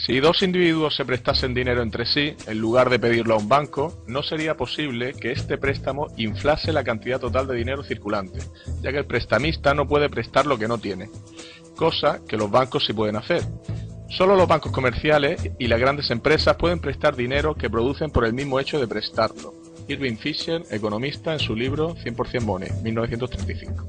Si dos individuos se prestasen dinero entre sí, en lugar de pedirlo a un banco, no sería posible que este préstamo inflase la cantidad total de dinero circulante, ya que el prestamista no puede prestar lo que no tiene, cosa que los bancos sí pueden hacer. Solo los bancos comerciales y las grandes empresas pueden prestar dinero que producen por el mismo hecho de prestarlo. Irving Fisher, economista, en su libro 100% Money, 1935.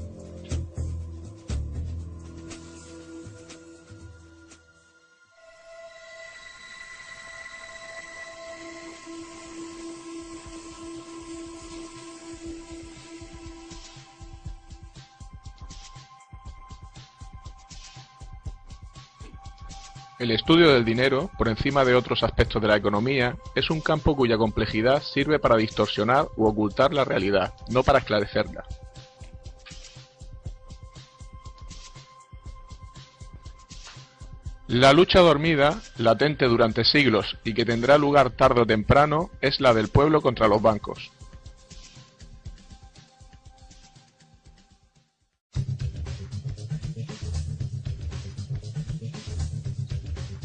El estudio del dinero, por encima de otros aspectos de la economía, es un campo cuya complejidad sirve para distorsionar u ocultar la realidad, no para esclarecerla. La lucha dormida, latente durante siglos y que tendrá lugar tarde o temprano, es la del pueblo contra los bancos.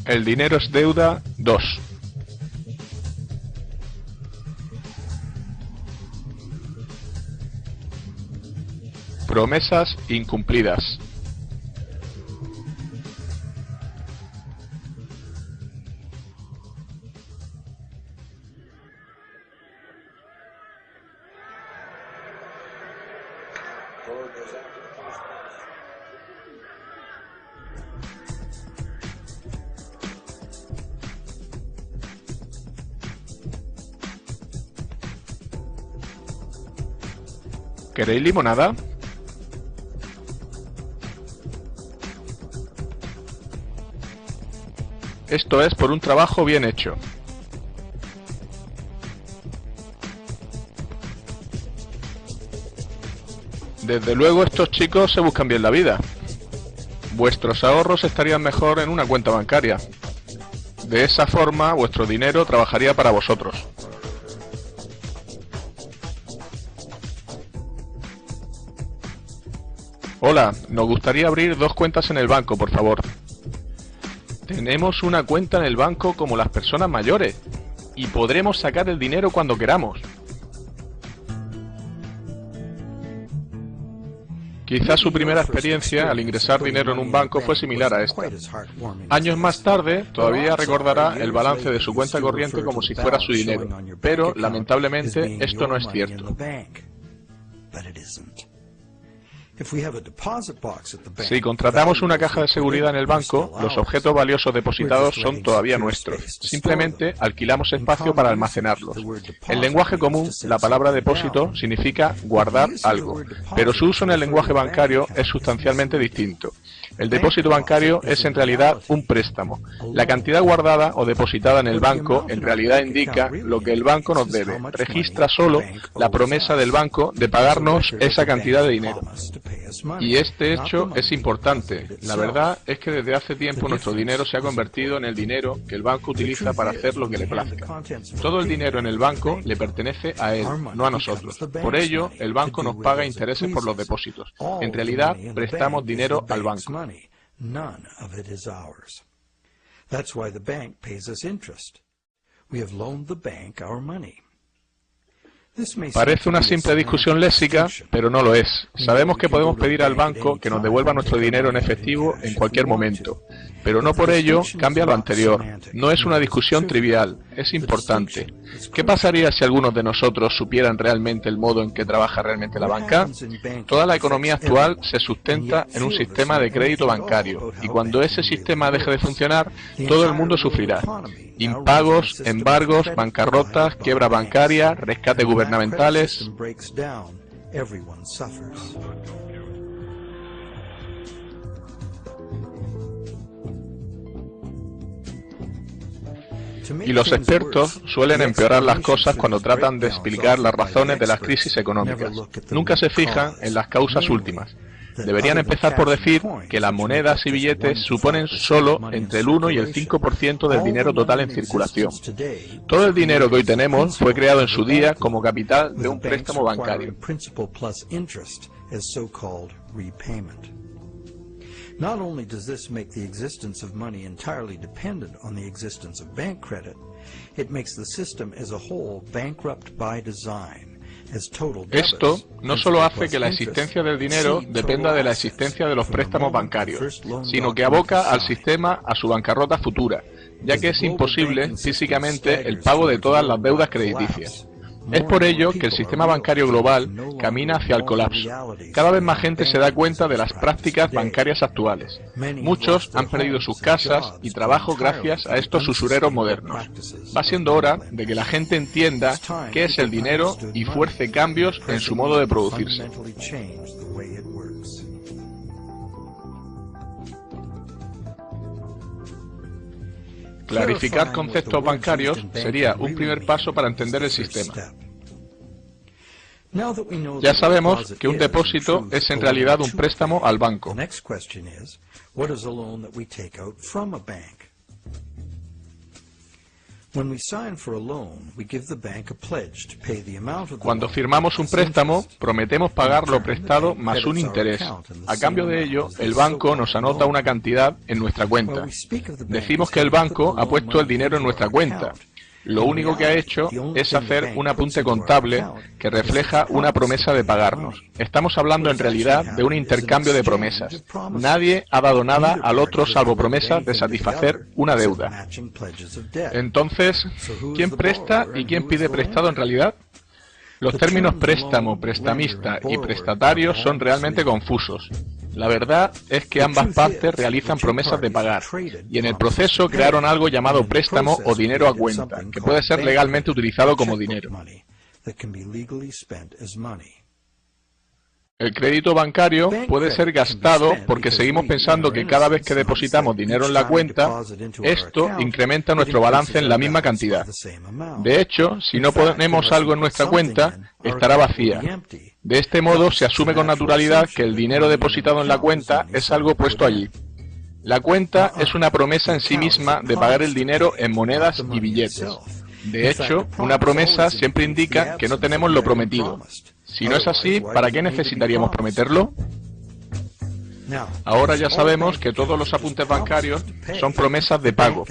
El dinero es deuda 2. Promesas incumplidas. ¿Queréis limonada? Esto es por un trabajo bien hecho. Desde luego estos chicos se buscan bien la vida. Vuestros ahorros estarían mejor en una cuenta bancaria. De esa forma vuestro dinero trabajaría para vosotros. Hola, nos gustaría abrir 2 cuentas en el banco, por favor. Tenemos una cuenta en el banco como las personas mayores y podremos sacar el dinero cuando queramos. Quizás su primera experiencia al ingresar dinero en un banco fue similar a esta. Años más tarde, todavía recordará el balance de su cuenta corriente como si fuera su dinero, pero lamentablemente esto no es cierto. Si contratamos una caja de seguridad en el banco, los objetos valiosos depositados son todavía nuestros. Simplemente alquilamos espacio para almacenarlos. En lenguaje común, la palabra depósito significa guardar algo, pero su uso en el lenguaje bancario es sustancialmente distinto. El depósito bancario es en realidad un préstamo. La cantidad guardada o depositada en el banco en realidad indica lo que el banco nos debe. Registra solo la promesa del banco de pagarnos esa cantidad de dinero. Y este hecho es importante. La verdad es que desde hace tiempo nuestro dinero se ha convertido en el dinero que el banco utiliza para hacer lo que le plazca. Todo el dinero en el banco le pertenece a él, no a nosotros. Por ello, el banco nos paga intereses por los depósitos. En realidad, prestamos dinero al banco. Parece una simple discusión léxica, pero no lo es. Sabemos que podemos pedir al banco que nos devuelva nuestro dinero en efectivo en cualquier momento, pero no por ello cambia lo anterior. No es una discusión trivial, es importante. ¿Qué pasaría si algunos de nosotros supieran realmente el modo en que trabaja realmente la banca? Toda la economía actual se sustenta en un sistema de crédito bancario, y cuando ese sistema deje de funcionar, todo el mundo sufrirá. Impagos, embargos, bancarrotas, quiebra bancaria, rescates gubernamentales. Y los expertos suelen empeorar las cosas cuando tratan de explicar las razones de las crisis económicas. Nunca se fijan en las causas últimas. Deberían empezar por decir que las monedas y billetes suponen solo entre el 1 y el 5% del dinero total en circulación. Todo el dinero que hoy tenemos fue creado en su día como capital de un préstamo bancario. Not only does this make the existence of money entirely dependent on the existence of bank credit, it makes the system as a whole bankrupt by design. Esto no solo hace que la existencia del dinero dependa de la existencia de los préstamos bancarios, sino que aboca al sistema a su bancarrota futura, ya que es imposible físicamente el pago de todas las deudas crediticias. Es por ello que el sistema bancario global camina hacia el colapso. Cada vez más gente se da cuenta de las prácticas bancarias actuales. Muchos han perdido sus casas y trabajos gracias a estos usureros modernos. Va siendo hora de que la gente entienda qué es el dinero y fuerce cambios en su modo de producirse. Clarificar conceptos bancarios sería un primer paso para entender el sistema. Ya sabemos que un depósito es en realidad un préstamo al banco. Cuando firmamos un préstamo, prometemos pagar lo prestado más un interés. A cambio de ello, el banco nos anota una cantidad en nuestra cuenta. Decimos que el banco ha puesto el dinero en nuestra cuenta. Lo único que ha hecho es hacer un apunte contable que refleja una promesa de pagarnos. Estamos hablando en realidad de un intercambio de promesas. Nadie ha dado nada al otro salvo promesas de satisfacer una deuda. Entonces, ¿quién presta y quién pide prestado en realidad? Los términos préstamo, prestamista y prestatario son realmente confusos. La verdad es que ambas partes realizan promesas de pagar, y en el proceso crearon algo llamado préstamo o dinero a cuenta, que puede ser legalmente utilizado como dinero. El crédito bancario puede ser gastado porque seguimos pensando que cada vez que depositamos dinero en la cuenta, esto incrementa nuestro balance en la misma cantidad. De hecho, si no ponemos algo en nuestra cuenta, estará vacía. De este modo, se asume con naturalidad que el dinero depositado en la cuenta es algo puesto allí. La cuenta es una promesa en sí misma de pagar el dinero en monedas y billetes. De hecho, una promesa siempre indica que no tenemos lo prometido. Si no es así, ¿para qué necesitaríamos prometerlo? Ahora ya sabemos que todos los apuntes bancarios son promesas de pago,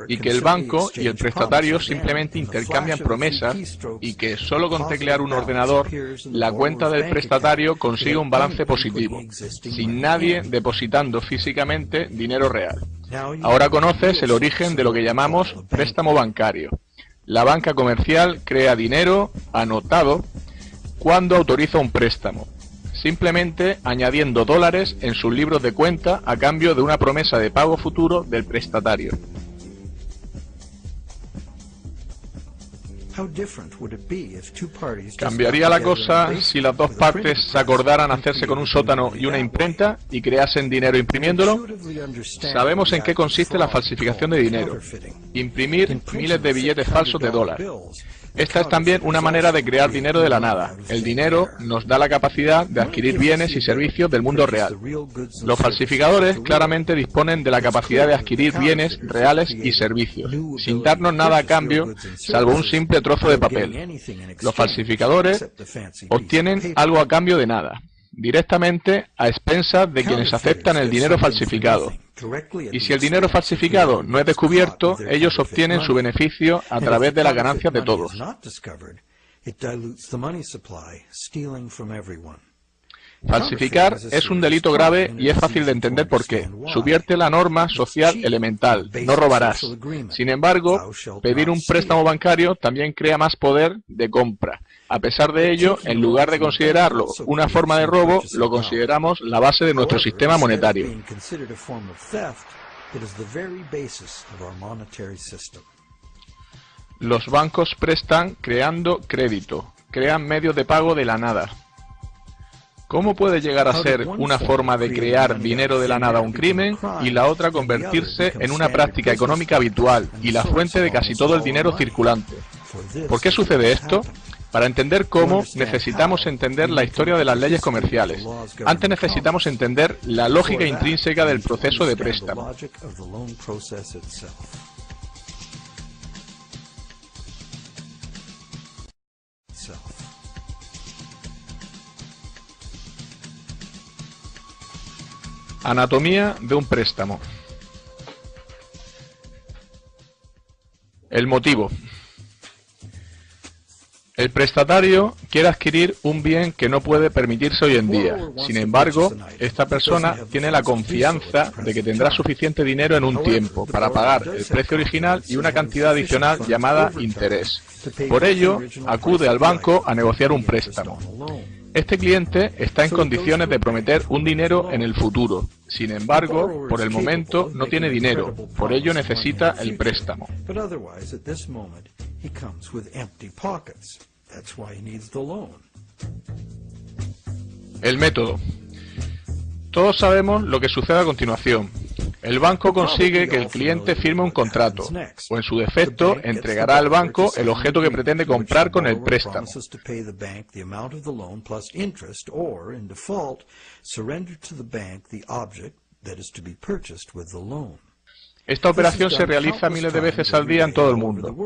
y que el banco y el prestatario simplemente intercambian promesas, y que solo con teclear un ordenador, la cuenta del prestatario consigue un balance positivo, sin nadie depositando físicamente dinero real. Ahora conoces el origen de lo que llamamos préstamo bancario. La banca comercial crea dinero anotado cuando autoriza un préstamo, simplemente añadiendo dólares en sus libros de cuenta a cambio de una promesa de pago futuro del prestatario. ¿Cambiaría la cosa si las dos partes se acordaran hacerse con un sótano y una imprenta y creasen dinero imprimiéndolo? Sabemos en qué consiste la falsificación de dinero: imprimir miles de billetes falsos de dólar. Esta es también una manera de crear dinero de la nada. El dinero nos da la capacidad de adquirir bienes y servicios del mundo real. Los falsificadores claramente disponen de la capacidad de adquirir bienes reales y servicios, sin darnos nada a cambio, salvo un simple trozo de papel. Los falsificadores obtienen algo a cambio de nada, directamente a expensas de quienes aceptan el dinero falsificado. Y si el dinero falsificado no es descubierto, ellos obtienen su beneficio a través de las ganancias de todos. Falsificar es un delito grave y es fácil de entender por qué. Subvierte la norma social elemental: no robarás. Sin embargo, pedir un préstamo bancario también crea más poder de compra. A pesar de ello, en lugar de considerarlo una forma de robo, lo consideramos la base de nuestro sistema monetario. Los bancos prestan creando crédito, crean medios de pago de la nada. ¿Cómo puede llegar a ser una forma de crear dinero de la nada un crimen y la otra convertirse en una práctica económica habitual y la fuente de casi todo el dinero circulante? ¿Por qué sucede esto? Para entender cómo, necesitamos entender la historia de las leyes comerciales. Antes necesitamos entender la lógica intrínseca del proceso de préstamo. Anatomía de un préstamo. El motivo. El prestatario quiere adquirir un bien que no puede permitirse hoy en día. Sin embargo, esta persona tiene la confianza de que tendrá suficiente dinero en un tiempo para pagar el precio original y una cantidad adicional llamada interés. Por ello, acude al banco a negociar un préstamo. Este cliente está en condiciones de prometer un dinero en el futuro. Sin embargo, por el momento no tiene dinero, por ello necesita el préstamo. El método. Todos sabemos lo que sucede a continuación. El banco consigue que el cliente firme un contrato, o en su defecto, entregará al banco el objeto que pretende comprar con el préstamo. Esta operación se realiza miles de veces al día en todo el mundo.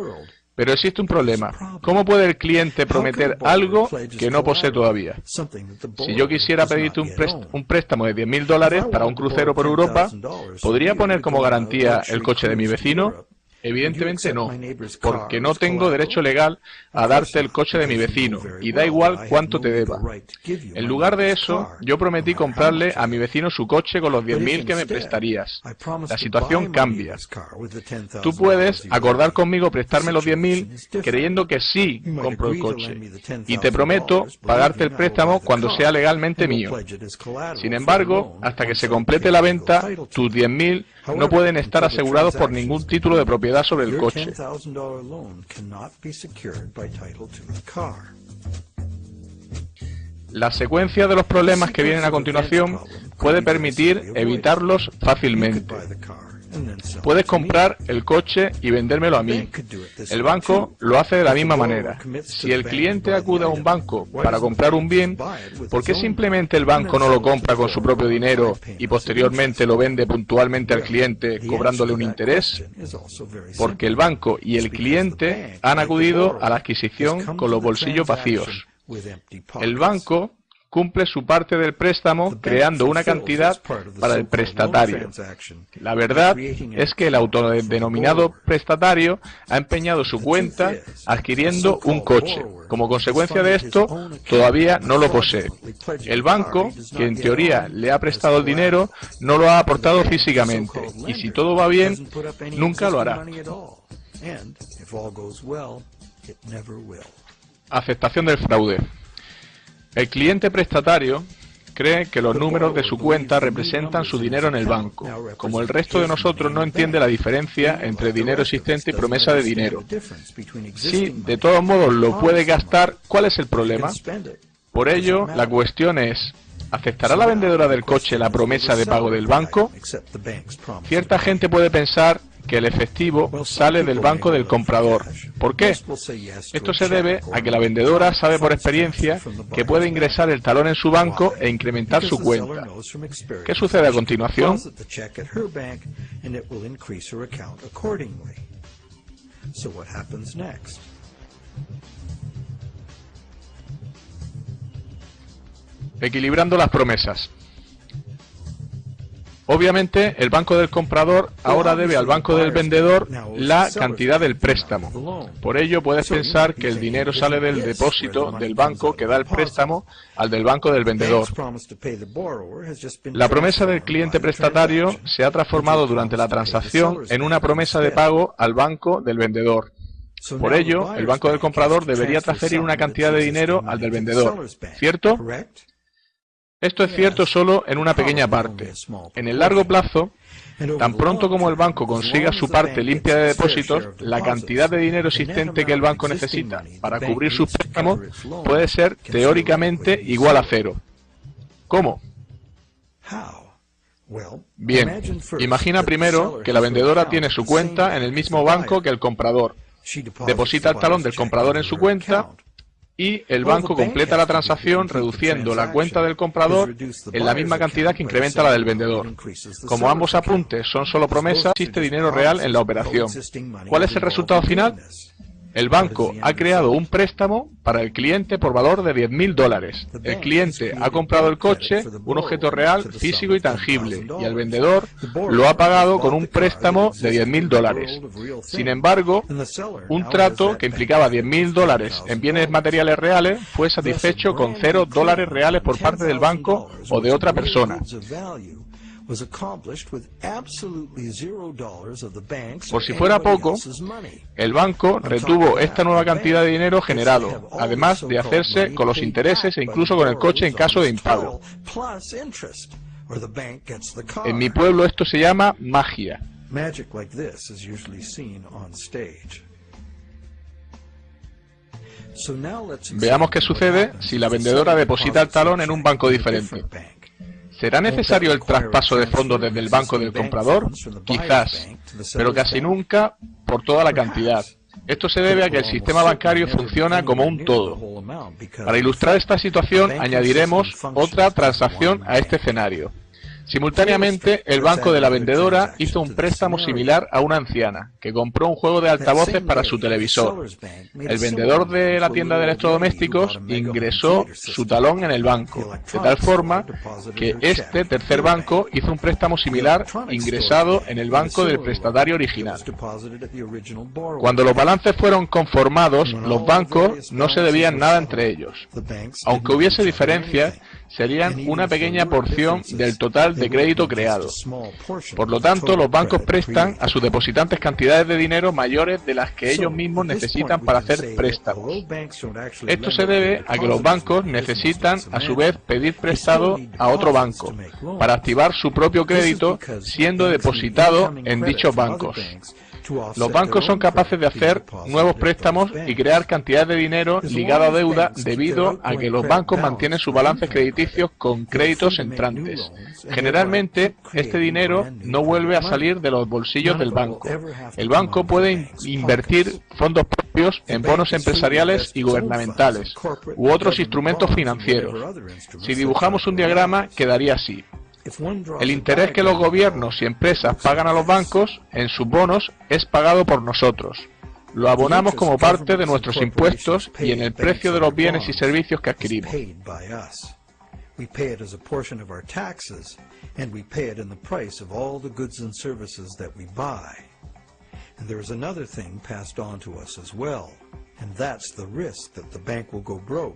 Pero existe un problema. ¿Cómo puede el cliente prometer algo que no posee todavía? Si yo quisiera pedirte un préstamo de $10.000 para un crucero por Europa, ¿podría poner como garantía el coche de mi vecino? Evidentemente no, porque no tengo derecho legal a darte el coche de mi vecino, y da igual cuánto te deba. En lugar de eso, yo prometí comprarle a mi vecino su coche con los 10.000 que me prestarías. La situación cambia. Tú puedes acordar conmigo prestarme los 10.000 creyendo que sí compro el coche, y te prometo pagarte el préstamo cuando sea legalmente mío. Sin embargo, hasta que se complete la venta, tus 10.000 no pueden estar asegurados por ningún título de propiedad sobre el coche. La secuencia de los problemas que vienen a continuación puede permitir evitarlos fácilmente. Puedes comprar el coche y vendérmelo a mí. El banco lo hace de la misma manera. Si el cliente acude a un banco para comprar un bien, ¿por qué simplemente el banco no lo compra con su propio dinero y posteriormente lo vende puntualmente al cliente cobrándole un interés? Porque el banco y el cliente han acudido a la adquisición con los bolsillos vacíos. El banco cumple su parte del préstamo creando una cantidad para el prestatario. La verdad es que el autodenominado prestatario ha empeñado su cuenta adquiriendo un coche. Como consecuencia de esto, todavía no lo posee. El banco, que en teoría le ha prestado el dinero, no lo ha aportado físicamente, y si todo va bien, nunca lo hará. Aceptación del fraude. El cliente prestatario cree que los números de su cuenta representan su dinero en el banco. Como el resto de nosotros no entiende la diferencia entre dinero existente y promesa de dinero. Si de todos modos lo puede gastar, ¿cuál es el problema? Por ello, la cuestión es, ¿aceptará la vendedora del coche la promesa de pago del banco? Cierta gente puede pensar que el efectivo sale del banco del comprador. ¿Por qué? Esto se debe a que la vendedora sabe por experiencia que puede ingresar el talón en su banco e incrementar su cuenta. ¿Qué sucede a continuación? Equilibrando las promesas. Obviamente, el banco del comprador ahora debe al banco del vendedor la cantidad del préstamo. Por ello, puedes pensar que el dinero sale del depósito del banco que da el préstamo al del banco del vendedor. La promesa del cliente prestatario se ha transformado durante la transacción en una promesa de pago al banco del vendedor. Por ello, el banco del comprador debería transferir una cantidad de dinero al del vendedor, ¿cierto? Esto es cierto solo en una pequeña parte. En el largo plazo, tan pronto como el banco consiga su parte limpia de depósitos, la cantidad de dinero existente que el banco necesita para cubrir sus préstamos puede ser teóricamente igual a cero. ¿Cómo? Bien, imagina primero que la vendedora tiene su cuenta en el mismo banco que el comprador. Deposita el talón del comprador en su cuenta y el banco completa la transacción reduciendo la cuenta del comprador en la misma cantidad que incrementa la del vendedor. Como ambos apuntes son solo promesas, existe dinero real en la operación. ¿Cuál es el resultado final? El banco ha creado un préstamo para el cliente por valor de $10.000. El cliente ha comprado el coche, un objeto real, físico y tangible, y el vendedor lo ha pagado con un préstamo de $10.000. Sin embargo, un trato que implicaba $10.000 en bienes materiales reales fue satisfecho con $0 reales por parte del banco o de otra persona. Por si fuera poco, el banco retuvo esta nueva cantidad de dinero generado, además de hacerse con los intereses e incluso con el coche en caso de impago. En mi pueblo esto se llama magia. Veamos qué sucede si la vendedora deposita el talón en un banco diferente. ¿Será necesario el traspaso de fondos desde el banco del comprador? Quizás, pero casi nunca por toda la cantidad. Esto se debe a que el sistema bancario funciona como un todo. Para ilustrar esta situación, añadiremos otra transacción a este escenario. Simultáneamente, el banco de la vendedora hizo un préstamo similar a una anciana, que compró un juego de altavoces para su televisor. El vendedor de la tienda de electrodomésticos ingresó su talón en el banco, de tal forma que este tercer banco hizo un préstamo similar ingresado en el banco del prestatario original. Cuando los balances fueron conformados, los bancos no se debían nada entre ellos. Aunque hubiese diferencias, serían una pequeña porción del total de crédito creado. Por lo tanto, los bancos prestan a sus depositantes cantidades de dinero mayores de las que ellos mismos necesitan para hacer préstamos. Esto se debe a que los bancos necesitan a su vez pedir prestado a otro banco para activar su propio crédito siendo depositado en dichos bancos. Los bancos son capaces de hacer nuevos préstamos y crear cantidades de dinero ligado a deuda debido a que los bancos mantienen sus balances crediticios con créditos entrantes. Generalmente, este dinero no vuelve a salir de los bolsillos del banco. El banco puede invertir fondos propios en bonos empresariales y gubernamentales u otros instrumentos financieros. Si dibujamos un diagrama, quedaría así. El interés que los gobiernos y empresas pagan a los bancos en sus bonos es pagado por nosotros. Lo abonamos como parte de nuestros impuestos y en el precio de los bienes y servicios que adquirimos.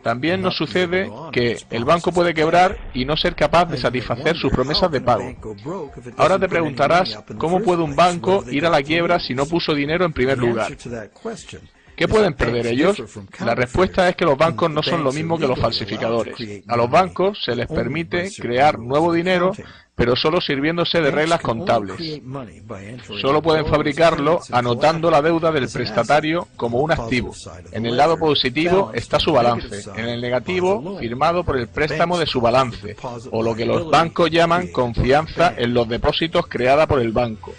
También nos sucede que el banco puede quebrar y no ser capaz de satisfacer sus promesas de pago. Ahora te preguntarás, ¿cómo puede un banco ir a la quiebra si no puso dinero en primer lugar? ¿Qué pueden perder ellos? La respuesta es que los bancos no son lo mismo que los falsificadores. A los bancos se les permite crear nuevo dinero, pero solo sirviéndose de reglas contables. Solo pueden fabricarlo anotando la deuda del prestatario como un activo. En el lado positivo está su balance, en el negativo firmado por el préstamo de su balance, o lo que los bancos llaman confianza en los depósitos creada por el banco.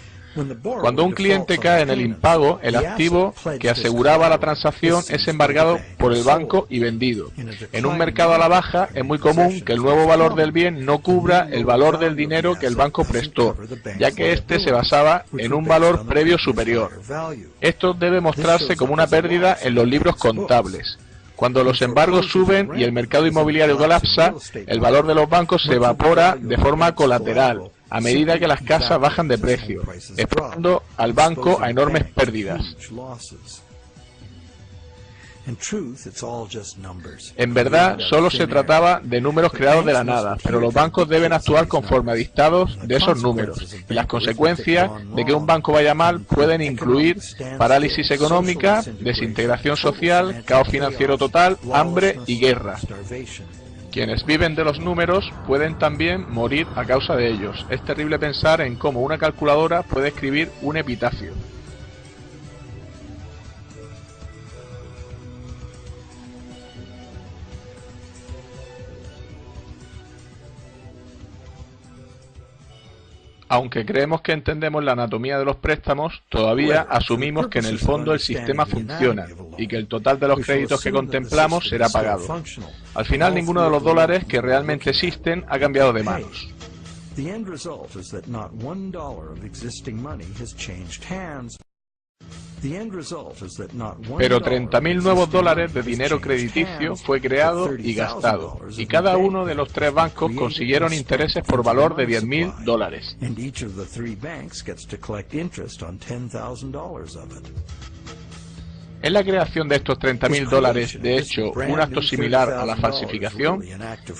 Cuando un cliente cae en el impago, el activo que aseguraba la transacción es embargado por el banco y vendido. En un mercado a la baja es muy común que el nuevo valor del bien no cubra el valor del dinero que el banco prestó, ya que éste se basaba en un valor previo superior. Esto debe mostrarse como una pérdida en los libros contables. Cuando los embargos suben y el mercado inmobiliario colapsa, el valor de los bancos se evapora de forma colateral, a medida que las casas bajan de precio, exponiendo al banco a enormes pérdidas. En verdad, solo se trataba de números creados de la nada, pero los bancos deben actuar conforme a dictados de esos números. Y las consecuencias de que un banco vaya mal pueden incluir parálisis económica, desintegración social, caos financiero total, hambre y guerra. Quienes viven de los números pueden también morir a causa de ellos. Es terrible pensar en cómo una calculadora puede escribir un epitafio. Aunque creemos que entendemos la anatomía de los préstamos, todavía asumimos que en el fondo el sistema funciona y que el total de los créditos que contemplamos será pagado. Al final, ninguno de los dólares que realmente existen ha cambiado de manos. The end result is that not $1 of existing money has changed hands. Pero 30.000 nuevos dólares de dinero crediticio fue creado y gastado, y cada uno de los 3 bancos consiguieron intereses por valor de $10.000. ¿Es la creación de estos 30.000 dólares, de hecho, un acto similar a la falsificación?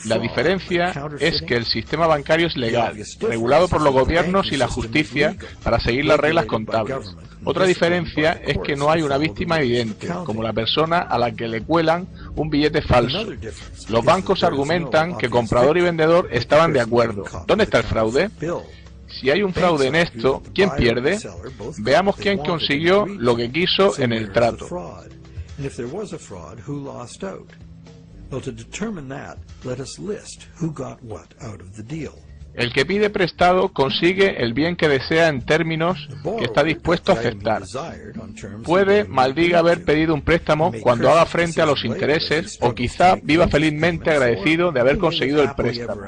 La diferencia es que el sistema bancario es legal, regulado por los gobiernos y la justicia para seguir las reglas contables. Otra diferencia es que no hay una víctima evidente, como la persona a la que le cuelan un billete falso. Los bancos argumentan que comprador y vendedor estaban de acuerdo. ¿Dónde está el fraude? Si hay un fraude en esto, ¿quién pierde? Veamos quién consiguió lo que quiso en el trato. El que pide prestado consigue el bien que desea en términos que está dispuesto a aceptar. Puede, maldiga haber pedido un préstamo cuando haga frente a los intereses, o quizá viva felizmente agradecido de haber conseguido el préstamo.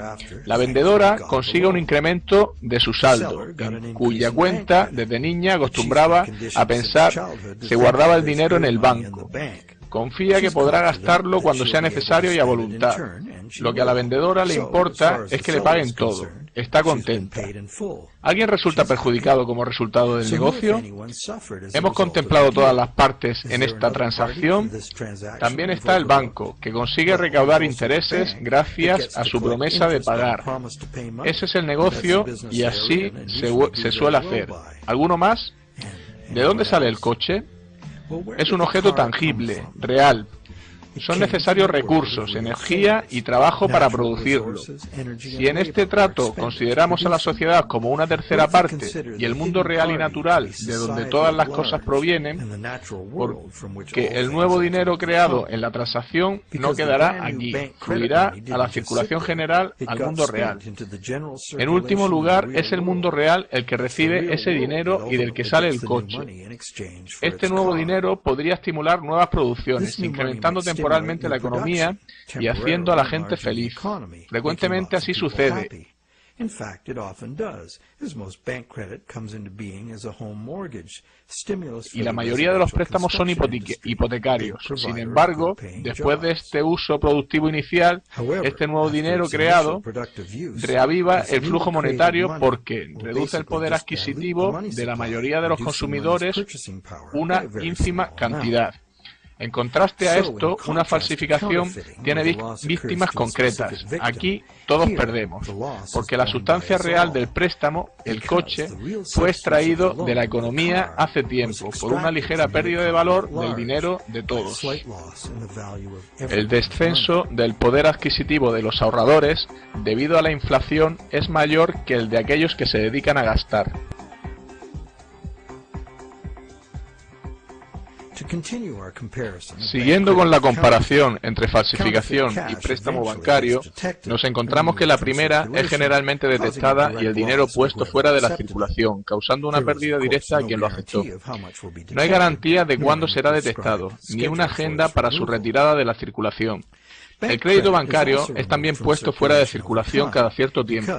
La vendedora consigue un incremento de su saldo, en cuya cuenta desde niña acostumbraba a pensar se guardaba el dinero en el banco. Confía que podrá gastarlo cuando sea necesario y a voluntad. Lo que a la vendedora le importa es que le paguen todo. Está contenta. ¿Alguien resulta perjudicado como resultado del negocio? ¿Hemos contemplado todas las partes en esta transacción? También está el banco, que consigue recaudar intereses gracias a su promesa de pagar. Ese es el negocio y así se suele hacer. ¿Alguno más? ¿De dónde sale el coche? Es un objeto tangible, real. Son necesarios recursos, energía y trabajo para producirlo. Si en este trato consideramos a la sociedad como una tercera parte y el mundo real y natural de donde todas las cosas provienen, porque el nuevo dinero creado en la transacción no quedará aquí, fluirá a la circulación general al mundo real. En último lugar, es el mundo real el que recibe ese dinero y del que sale el coche. Este nuevo dinero podría estimular nuevas producciones, incrementando temporalmente la economía y haciendo a la gente feliz. Frecuentemente así sucede. Y la mayoría de los préstamos son hipotecarios. Sin embargo, después de este uso productivo inicial, este nuevo dinero creado reaviva el flujo monetario porque reduce el poder adquisitivo de la mayoría de los consumidores una ínfima cantidad. En contraste a esto, una falsificación tiene víctimas concretas. Aquí todos perdemos, porque la sustancia real del préstamo, el coche, fue extraído de la economía hace tiempo por una ligera pérdida de valor del dinero de todos. El descenso del poder adquisitivo de los ahorradores, debido a la inflación, es mayor que el de aquellos que se dedican a gastar. Siguiendo con la comparación entre falsificación y préstamo bancario, nos encontramos que la primera es generalmente detectada y el dinero puesto fuera de la circulación, causando una pérdida directa a quien lo aceptó. No hay garantía de cuándo será detectado, ni una agenda para su retirada de la circulación. El crédito bancario es también puesto fuera de circulación cada cierto tiempo.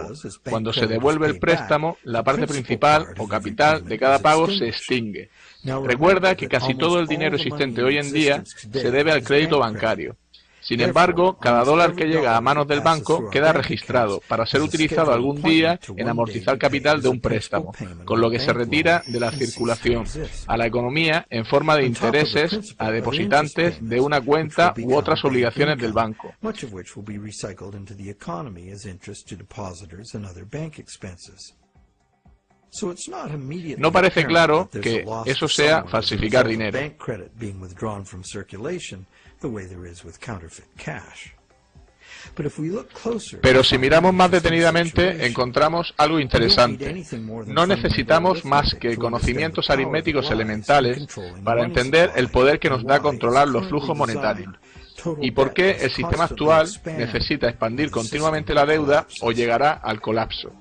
Cuando se devuelve el préstamo, la parte principal o capital de cada pago se extingue. Recuerda que casi todo el dinero existente hoy en día se debe al crédito bancario. Sin embargo, cada dólar que llega a manos del banco queda registrado para ser utilizado algún día en amortizar capital de un préstamo, con lo que se retira de la circulación a la economía en forma de intereses a depositantes de una cuenta u otras obligaciones del banco. No parece claro que eso sea falsificar dinero. Pero si miramos más detenidamente, encontramos algo interesante. No necesitamos más que conocimientos aritméticos elementales para entender el poder que nos da controlar los flujos monetarios. ¿Y por qué el sistema actual necesita expandir continuamente la deuda o llegará al colapso?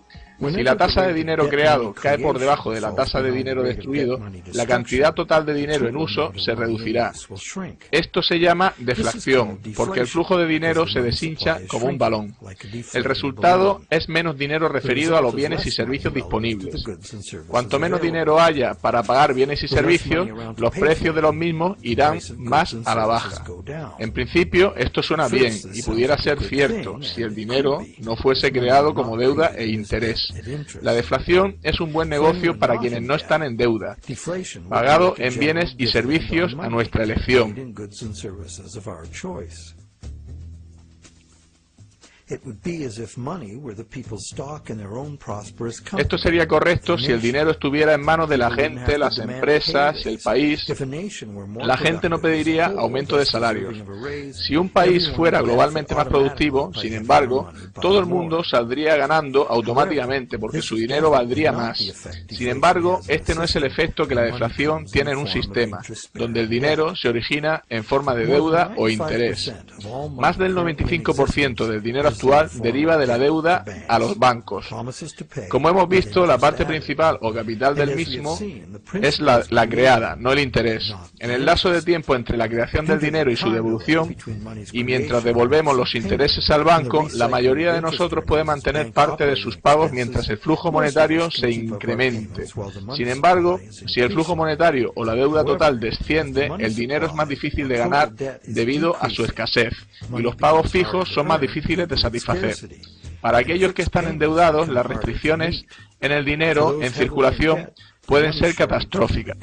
Si la tasa de dinero creado cae por debajo de la tasa de dinero destruido, la cantidad total de dinero en uso se reducirá. Esto se llama deflación, porque el flujo de dinero se deshincha como un balón. El resultado es menos dinero referido a los bienes y servicios disponibles. Cuanto menos dinero haya para pagar bienes y servicios, los precios de los mismos irán más a la baja. En principio, esto suena bien y pudiera ser cierto si el dinero no fuese creado como deuda e interés. La deflación es un buen negocio para quienes no están en deuda, pagado en bienes y servicios a nuestra elección. Esto sería correcto si el dinero estuviera en manos de la gente, las empresas, el país. La gente no pediría aumento de salarios. Si un país fuera globalmente más productivo, sin embargo, todo el mundo saldría ganando automáticamente porque su dinero valdría más. Sin embargo, este no es el efecto que la deflación tiene en un sistema, donde el dinero se origina en forma de deuda o interés. Más del 95% del dinero actual deriva de la deuda a los bancos. Como hemos visto, la parte principal o capital del mismo es la creada, no el interés. En el lapso de tiempo entre la creación del dinero y su devolución, y mientras devolvemos los intereses al banco, la mayoría de nosotros puede mantener parte de sus pagos mientras el flujo monetario se incremente. Sin embargo, si el flujo monetario o la deuda total desciende, el dinero es más difícil de ganar debido a su escasez, y los pagos fijos son más difíciles de satisfacer. Para aquellos que están endeudados, las restricciones en el dinero en circulación pueden ser catastróficas.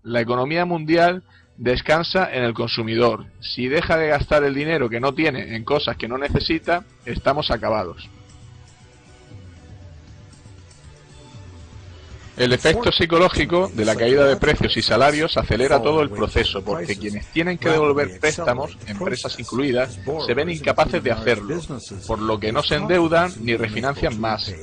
La economía mundial descansa en el consumidor. Si deja de gastar el dinero que no tiene en cosas que no necesita, estamos acabados. El efecto psicológico de la caída de precios y salarios acelera todo el proceso, porque quienes tienen que devolver préstamos, empresas incluidas, se ven incapaces de hacerlo, por lo que no se endeudan ni refinancian más.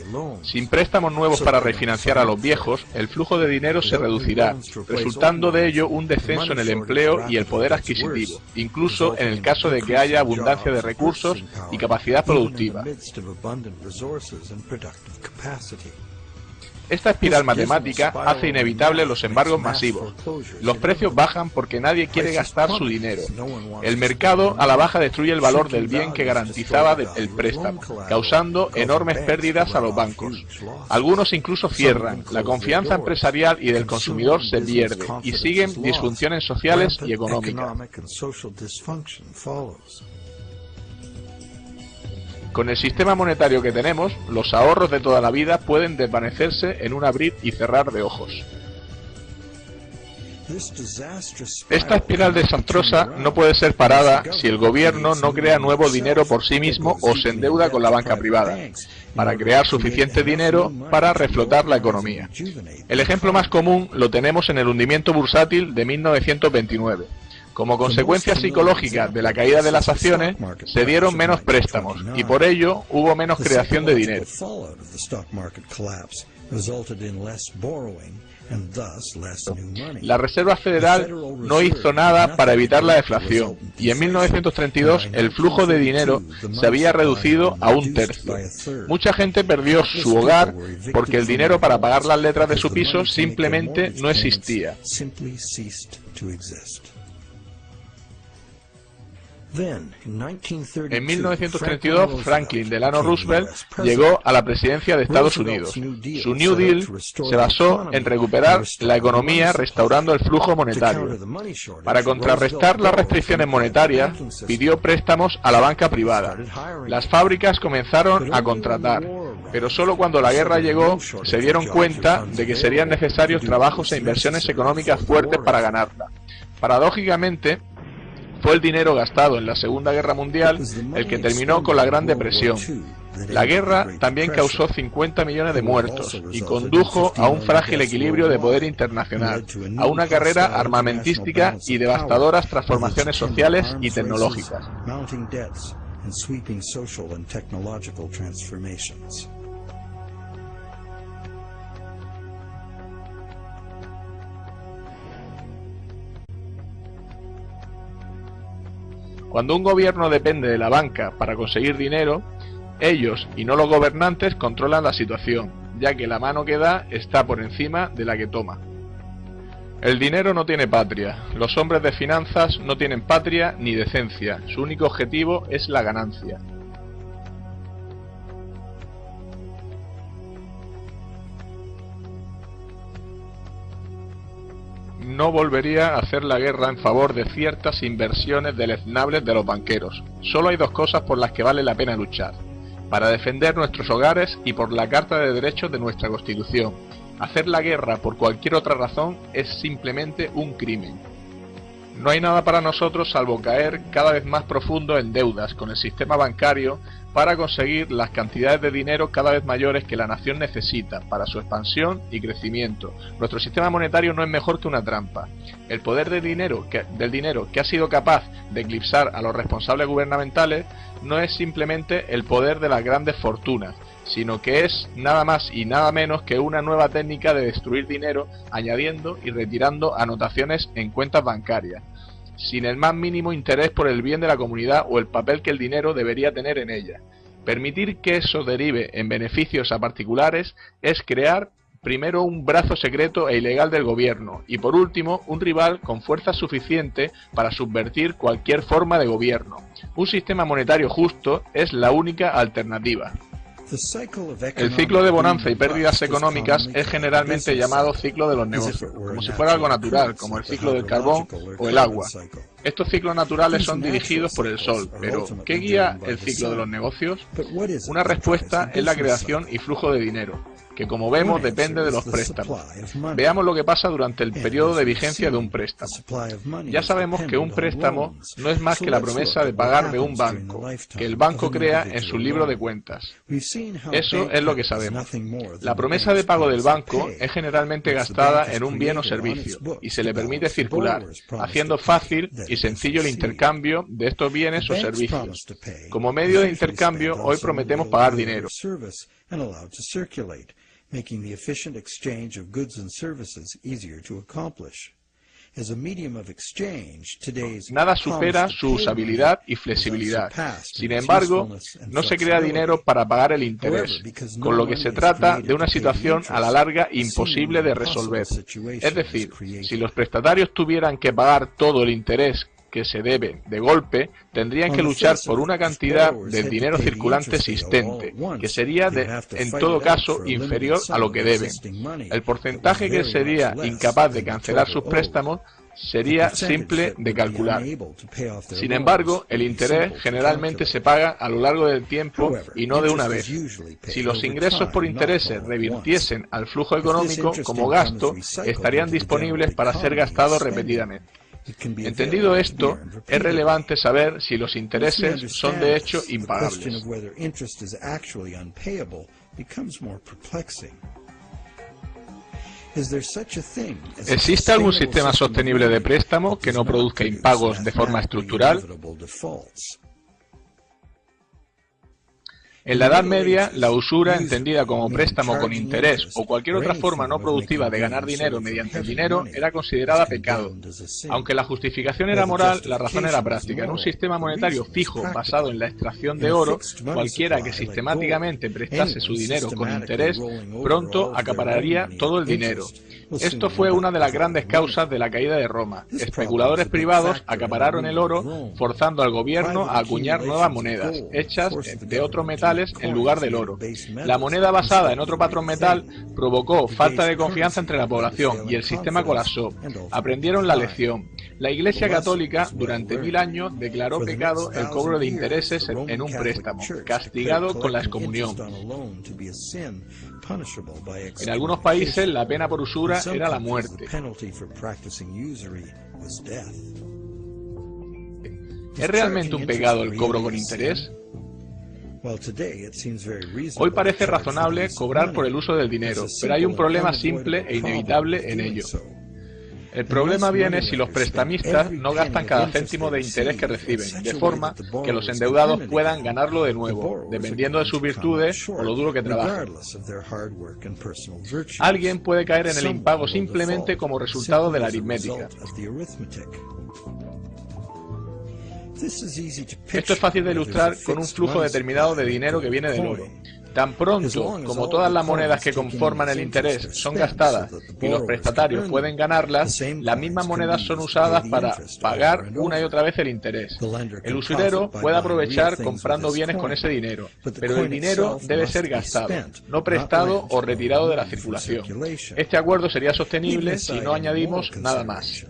Sin préstamos nuevos para refinanciar a los viejos, el flujo de dinero se reducirá, resultando de ello un descenso en el empleo y el poder adquisitivo, incluso en el caso de que haya abundancia de recursos y capacidad productiva. Esta espiral matemática hace inevitable los embargos masivos. Los precios bajan porque nadie quiere gastar su dinero. El mercado a la baja destruye el valor del bien que garantizaba el préstamo, causando enormes pérdidas a los bancos. Algunos incluso cierran, la confianza empresarial y del consumidor se pierde, y siguen disfunciones sociales y económicas. Con el sistema monetario que tenemos, los ahorros de toda la vida pueden desvanecerse en un abrir y cerrar de ojos. Esta espiral desastrosa no puede ser parada si el gobierno no crea nuevo dinero por sí mismo o se endeuda con la banca privada, para crear suficiente dinero para reflotar la economía. El ejemplo más común lo tenemos en el hundimiento bursátil de 1929. Como consecuencia psicológica de la caída de las acciones, se dieron menos préstamos y por ello hubo menos creación de dinero. La Reserva Federal no hizo nada para evitar la deflación y en 1932 el flujo de dinero se había reducido a un tercio. Mucha gente perdió su hogar porque el dinero para pagar las letras de su piso simplemente no existía. En 1932, Franklin Delano Roosevelt llegó a la presidencia de Estados Unidos. Su New Deal se basó en recuperar la economía restaurando el flujo monetario. Para contrarrestar las restricciones monetarias, pidió préstamos a la banca privada. Las fábricas comenzaron a contratar, pero solo cuando la guerra llegó se dieron cuenta de que serían necesarios trabajos e inversiones económicas fuertes para ganarla. Paradójicamente, fue el dinero gastado en la Segunda Guerra Mundial el que terminó con la Gran Depresión. La guerra también causó 50 millones de muertos y condujo a un frágil equilibrio de poder internacional, a una carrera armamentística y devastadoras transformaciones sociales y tecnológicas. Cuando un gobierno depende de la banca para conseguir dinero, ellos y no los gobernantes controlan la situación, ya que la mano que da está por encima de la que toma. El dinero no tiene patria, los hombres de finanzas no tienen patria ni decencia, su único objetivo es la ganancia. No volvería a hacer la guerra en favor de ciertas inversiones deleznables de los banqueros. Solo hay dos cosas por las que vale la pena luchar: para defender nuestros hogares y por la Carta de Derechos de nuestra Constitución. Hacer la guerra por cualquier otra razón es simplemente un crimen. No hay nada para nosotros salvo caer cada vez más profundo en deudas con el sistema bancario para conseguir las cantidades de dinero cada vez mayores que la nación necesita para su expansión y crecimiento. Nuestro sistema monetario no es mejor que una trampa. El poder del dinero que ha sido capaz de eclipsar a los responsables gubernamentales no es simplemente el poder de las grandes fortunas, sino que es nada más y nada menos que una nueva técnica de destruir dinero añadiendo y retirando anotaciones en cuentas bancarias, sin el más mínimo interés por el bien de la comunidad o el papel que el dinero debería tener en ella. Permitir que eso derive en beneficios a particulares es crear primero un brazo secreto e ilegal del gobierno y por último un rival con fuerza suficiente para subvertir cualquier forma de gobierno. Un sistema monetario justo es la única alternativa. El ciclo de bonanza y pérdidas económicas es generalmente llamado ciclo de los negocios, como si fuera algo natural, como el ciclo del carbón o el agua. Estos ciclos naturales son dirigidos por el sol, pero ¿qué guía el ciclo de los negocios? Una respuesta es la creación y flujo de dinero, que como vemos depende de los préstamos. Veamos lo que pasa durante el periodo de vigencia de un préstamo. Ya sabemos que un préstamo no es más que la promesa de pagar de un banco, que el banco crea en su libro de cuentas. Eso es lo que sabemos. La promesa de pago del banco es generalmente gastada en un bien o servicio, y se le permite circular, haciendo fácil y sencillo el intercambio de estos bienes o servicios. Como medio de intercambio, hoy prometemos pagar dinero. Making the efficient exchange of goods and services easier to accomplish. As a medium of exchange, today's Nada supera su usabilidad y flexibilidad. Sin embargo, no se crea dinero para pagar el interés, con lo que se trata de una situación a la larga imposible de resolver. Es decir, si los prestatarios tuvieran que pagar todo el interés que se debe de golpe, tendrían que luchar por una cantidad del dinero circulante existente, que sería en todo caso inferior a lo que deben. El porcentaje que sería incapaz de cancelar sus préstamos sería simple de calcular. Sin embargo, el interés generalmente se paga a lo largo del tiempo y no de una vez. Si los ingresos por intereses revirtiesen al flujo económico como gasto, estarían disponibles para ser gastados repetidamente. Entendido esto, es relevante saber si los intereses son de hecho impagables. ¿Existe algún sistema sostenible de préstamo que no produzca impagos de forma estructural? En la Edad Media, la usura, entendida como préstamo con interés o cualquier otra forma no productiva de ganar dinero mediante el dinero, era considerada pecado. Aunque la justificación era moral, la razón era práctica. En un sistema monetario fijo basado en la extracción de oro, cualquiera que sistemáticamente prestase su dinero con interés, pronto acapararía todo el dinero. Esto fue una de las grandes causas de la caída de Roma. Especuladores privados acapararon el oro, forzando al gobierno a acuñar nuevas monedas, hechas de otros metales en lugar del oro. La moneda basada en otro patrón metal provocó falta de confianza entre la población y el sistema colapsó. Aprendieron la lección. La Iglesia Católica durante 1000 años declaró pecado el cobro de intereses en un préstamo, castigado con la excomunión. En algunos países la pena por usura era la muerte. ¿Es realmente un pecado el cobro con interés? Hoy parece razonable cobrar por el uso del dinero, pero hay un problema simple e inevitable en ello. El problema viene si los prestamistas no gastan cada céntimo de interés que reciben, de forma que los endeudados puedan ganarlo de nuevo, dependiendo de sus virtudes o lo duro que trabajan. Alguien puede caer en el impago simplemente como resultado de la aritmética. Esto es fácil de ilustrar con un flujo determinado de dinero que viene del oro. Tan pronto como todas las monedas que conforman el interés son gastadas y los prestatarios pueden ganarlas, las mismas monedas son usadas para pagar una y otra vez el interés. El usurero puede aprovechar comprando bienes con ese dinero, pero el dinero debe ser gastado, no prestado o retirado de la circulación. Este acuerdo sería sostenible si no añadimos nada más.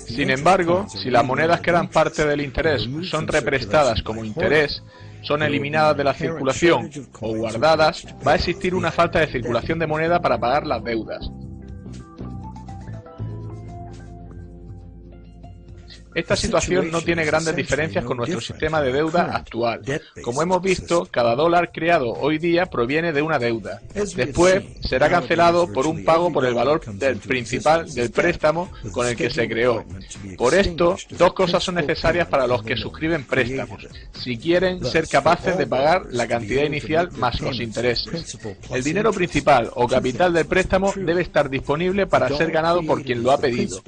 Sin embargo, si las monedas que eran parte del interés son represtadas como interés, son eliminadas de la circulación o guardadas, va a existir una falta de circulación de moneda para pagar las deudas. Esta situación no tiene grandes diferencias con nuestro sistema de deuda actual. Como hemos visto, cada dólar creado hoy día proviene de una deuda. Después será cancelado por un pago por el valor principal del préstamo con el que se creó. Por esto, dos cosas son necesarias para los que suscriben préstamos, si quieren ser capaces de pagar la cantidad inicial más los intereses. El dinero principal o capital del préstamo debe estar disponible para ser ganado por quien lo ha pedido,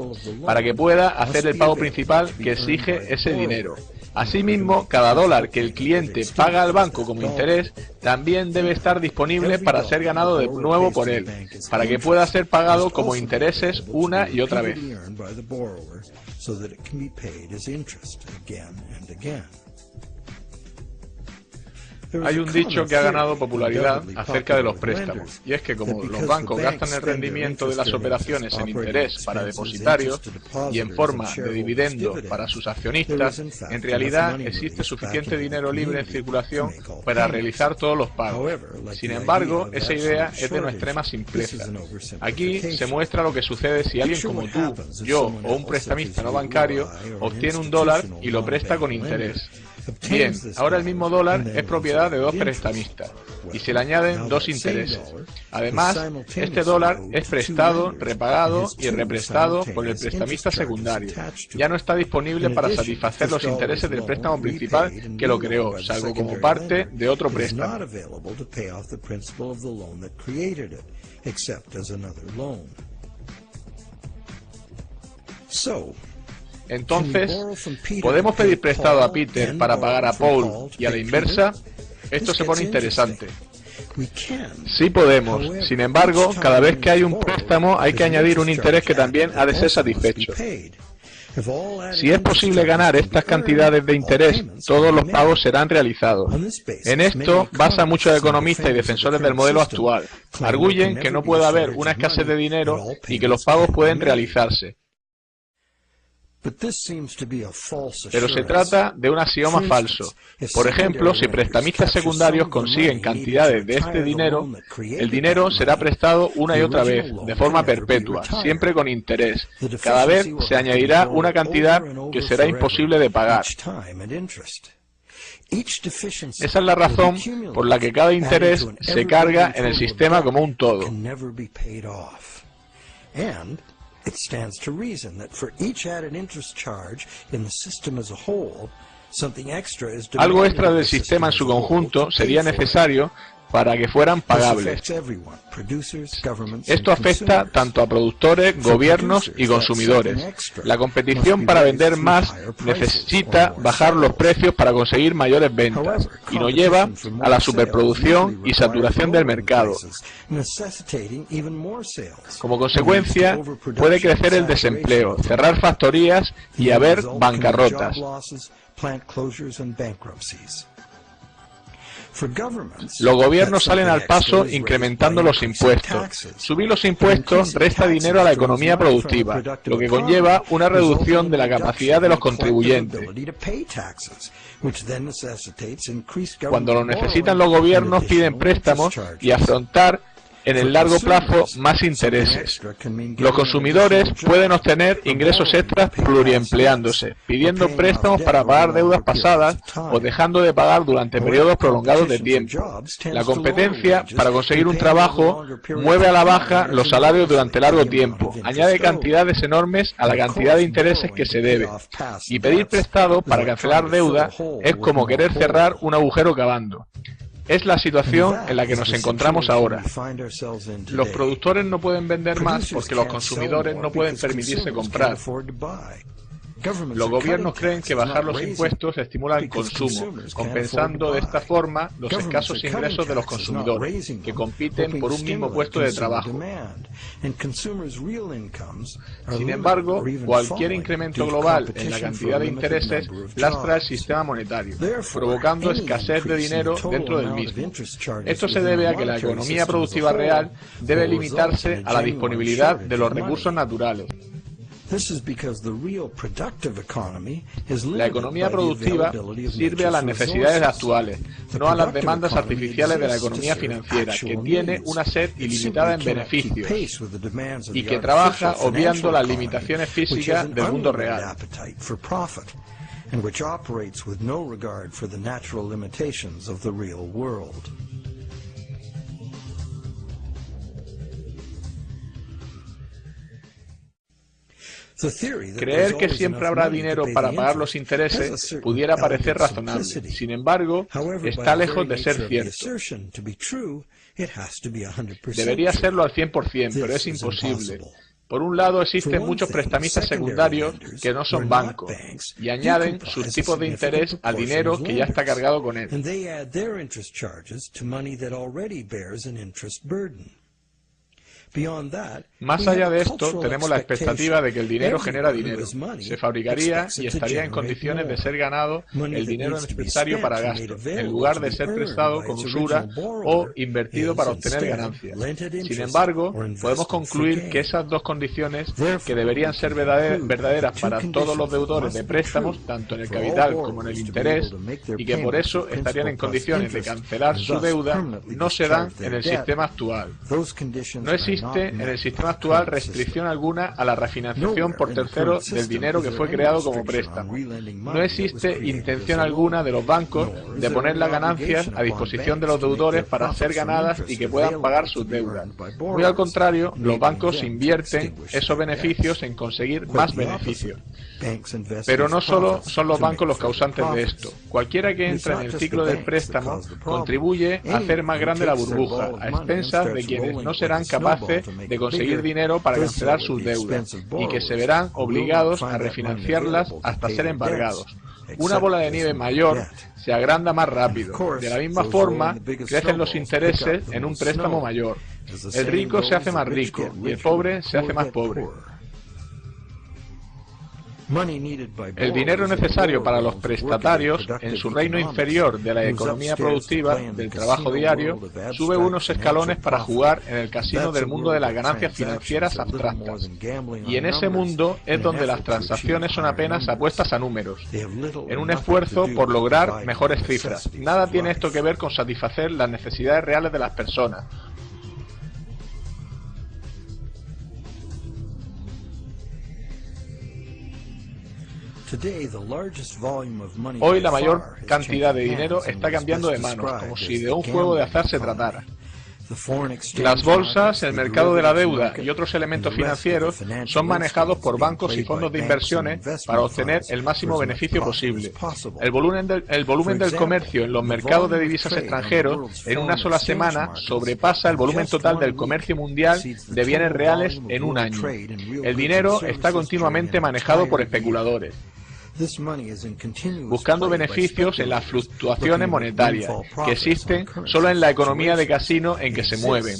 para que pueda hacer el pago principal que exige ese dinero. Asimismo, cada dólar que el cliente paga al banco como interés también debe estar disponible para ser ganado de nuevo por él, para que pueda ser pagado como intereses una y otra vez. Hay un dicho que ha ganado popularidad acerca de los préstamos, y es que como los bancos gastan el rendimiento de las operaciones en interés para depositarios y en forma de dividendo para sus accionistas, en realidad existe suficiente dinero libre en circulación para realizar todos los pagos. Sin embargo, esa idea es de una extrema simpleza. Aquí se muestra lo que sucede si alguien como tú, yo o un prestamista no bancario obtiene un dólar y lo presta con interés. Bien, ahora el mismo dólar es propiedad de dos prestamistas y se le añaden dos intereses. Además, este dólar es prestado, repagado y represtado por el prestamista secundario. Ya no está disponible para satisfacer los intereses del préstamo principal que lo creó, salvo como parte de otro préstamo. Entonces, ¿podemos pedir prestado a Peter para pagar a Paul y a la inversa? Esto se pone interesante. Sí podemos. Sin embargo, cada vez que hay un préstamo hay que añadir un interés que también ha de ser satisfecho. Si es posible ganar estas cantidades de interés, todos los pagos serán realizados. En esto basa muchos economistas y defensores del modelo actual. Arguyen que no puede haber una escasez de dinero y que los pagos pueden realizarse. Pero se trata de un axioma falso. Por ejemplo, si prestamistas secundarios consiguen cantidades de este dinero, el dinero será prestado una y otra vez, de forma perpetua, siempre con interés. Cada vez se añadirá una cantidad que será imposible de pagar. Esa es la razón por la que cada interés se carga en el sistema como un todo. It stands to reason that for each added interest charge in the system as a whole, something extra is demanded. Algo extra del sistema en su conjunto sería necesario para que fueran pagables. Esto afecta tanto a productores, gobiernos y consumidores. La competición para vender más necesita bajar los precios para conseguir mayores ventas y nos lleva a la superproducción y saturación del mercado. Como consecuencia, puede crecer el desempleo, cerrar factorías y haber bancarrotas. Los gobiernos salen al paso incrementando los impuestos. Subir los impuestos resta dinero a la economía productiva, lo que conlleva una reducción de la capacidad de los contribuyentes. Cuando lo necesitan los gobiernos piden préstamos y afrontar en el largo plazo más intereses. Los consumidores pueden obtener ingresos extras pluriempleándose, pidiendo préstamos para pagar deudas pasadas o dejando de pagar durante periodos prolongados de tiempo. La competencia para conseguir un trabajo mueve a la baja los salarios durante largo tiempo, añade cantidades enormes a la cantidad de intereses que se debe. Y pedir prestado para cancelar deuda es como querer cerrar un agujero cavando. Es la situación en la que nos encontramos ahora. Los productores no pueden vender más porque los consumidores no pueden permitirse comprar. Los gobiernos creen que bajar los impuestos estimula el consumo, compensando de esta forma los escasos ingresos de los consumidores, que compiten por un mismo puesto de trabajo. Sin embargo, cualquier incremento global en la cantidad de intereses lastra el sistema monetario, provocando escasez de dinero dentro del mismo. Esto se debe a que la economía productiva real debe limitarse a la disponibilidad de los recursos naturales. La economía productiva sirve a las necesidades actuales, no a las demandas artificiales de la economía financiera, que tiene una sed ilimitada en beneficios y que trabaja obviando las limitaciones físicas del mundo real. Creer que siempre habrá dinero para pagar los intereses pudiera parecer razonable. Sin embargo, está lejos de ser cierto. Debería serlo al 100%, pero es imposible. Por un lado, existen muchos prestamistas secundarios que no son bancos y añaden sus tipos de interés al dinero que ya está cargado con él. Más allá de esto, tenemos la expectativa de que el dinero genera dinero, se fabricaría y estaría en condiciones de ser ganado el dinero necesario para gasto, en lugar de ser prestado con usura o invertido para obtener ganancias. Sin embargo, podemos concluir que esas dos condiciones, que deberían ser verdaderas para todos los deudores de préstamos, tanto en el capital como en el interés, y que por eso estarían en condiciones de cancelar su deuda, no se dan en el sistema actual. No existe en el sistema actual restricción alguna a la refinanciación por terceros del dinero que fue creado como préstamo. No existe intención alguna de los bancos de poner las ganancias a disposición de los deudores para ser ganadas y que puedan pagar sus deudas. Muy al contrario, los bancos invierten esos beneficios en conseguir más beneficios. Pero no solo son los bancos los causantes de esto. Cualquiera que entra en el ciclo del préstamo contribuye a hacer más grande la burbuja, a expensas de quienes no serán capaces de conseguir dinero para cancelar sus deudas y que se verán obligados a refinanciarlas hasta ser embargados. Una bola de nieve mayor se agranda más rápido. De la misma forma, crecen los intereses en un préstamo mayor. El rico se hace más rico y el pobre se hace más pobre. El dinero necesario para los prestatarios en su reino inferior de la economía productiva, del trabajo diario, sube unos escalones para jugar en el casino del mundo de las ganancias financieras abstractas. Y en ese mundo es donde las transacciones son apenas apuestas a números, en un esfuerzo por lograr mejores cifras. Nada tiene esto que ver con satisfacer las necesidades reales de las personas. Hoy la mayor cantidad de dinero está cambiando de manos, como si de un juego de azar se tratara. Las bolsas, el mercado de la deuda y otros elementos financieros son manejados por bancos y fondos de inversiones para obtener el máximo beneficio posible. El volumen del comercio en los mercados de divisas extranjeros en una sola semana sobrepasa el volumen total del comercio mundial de bienes reales en un año. El dinero está continuamente manejado por especuladores, buscando beneficios en las fluctuaciones monetarias que existen solo en la economía de casino en que se mueven.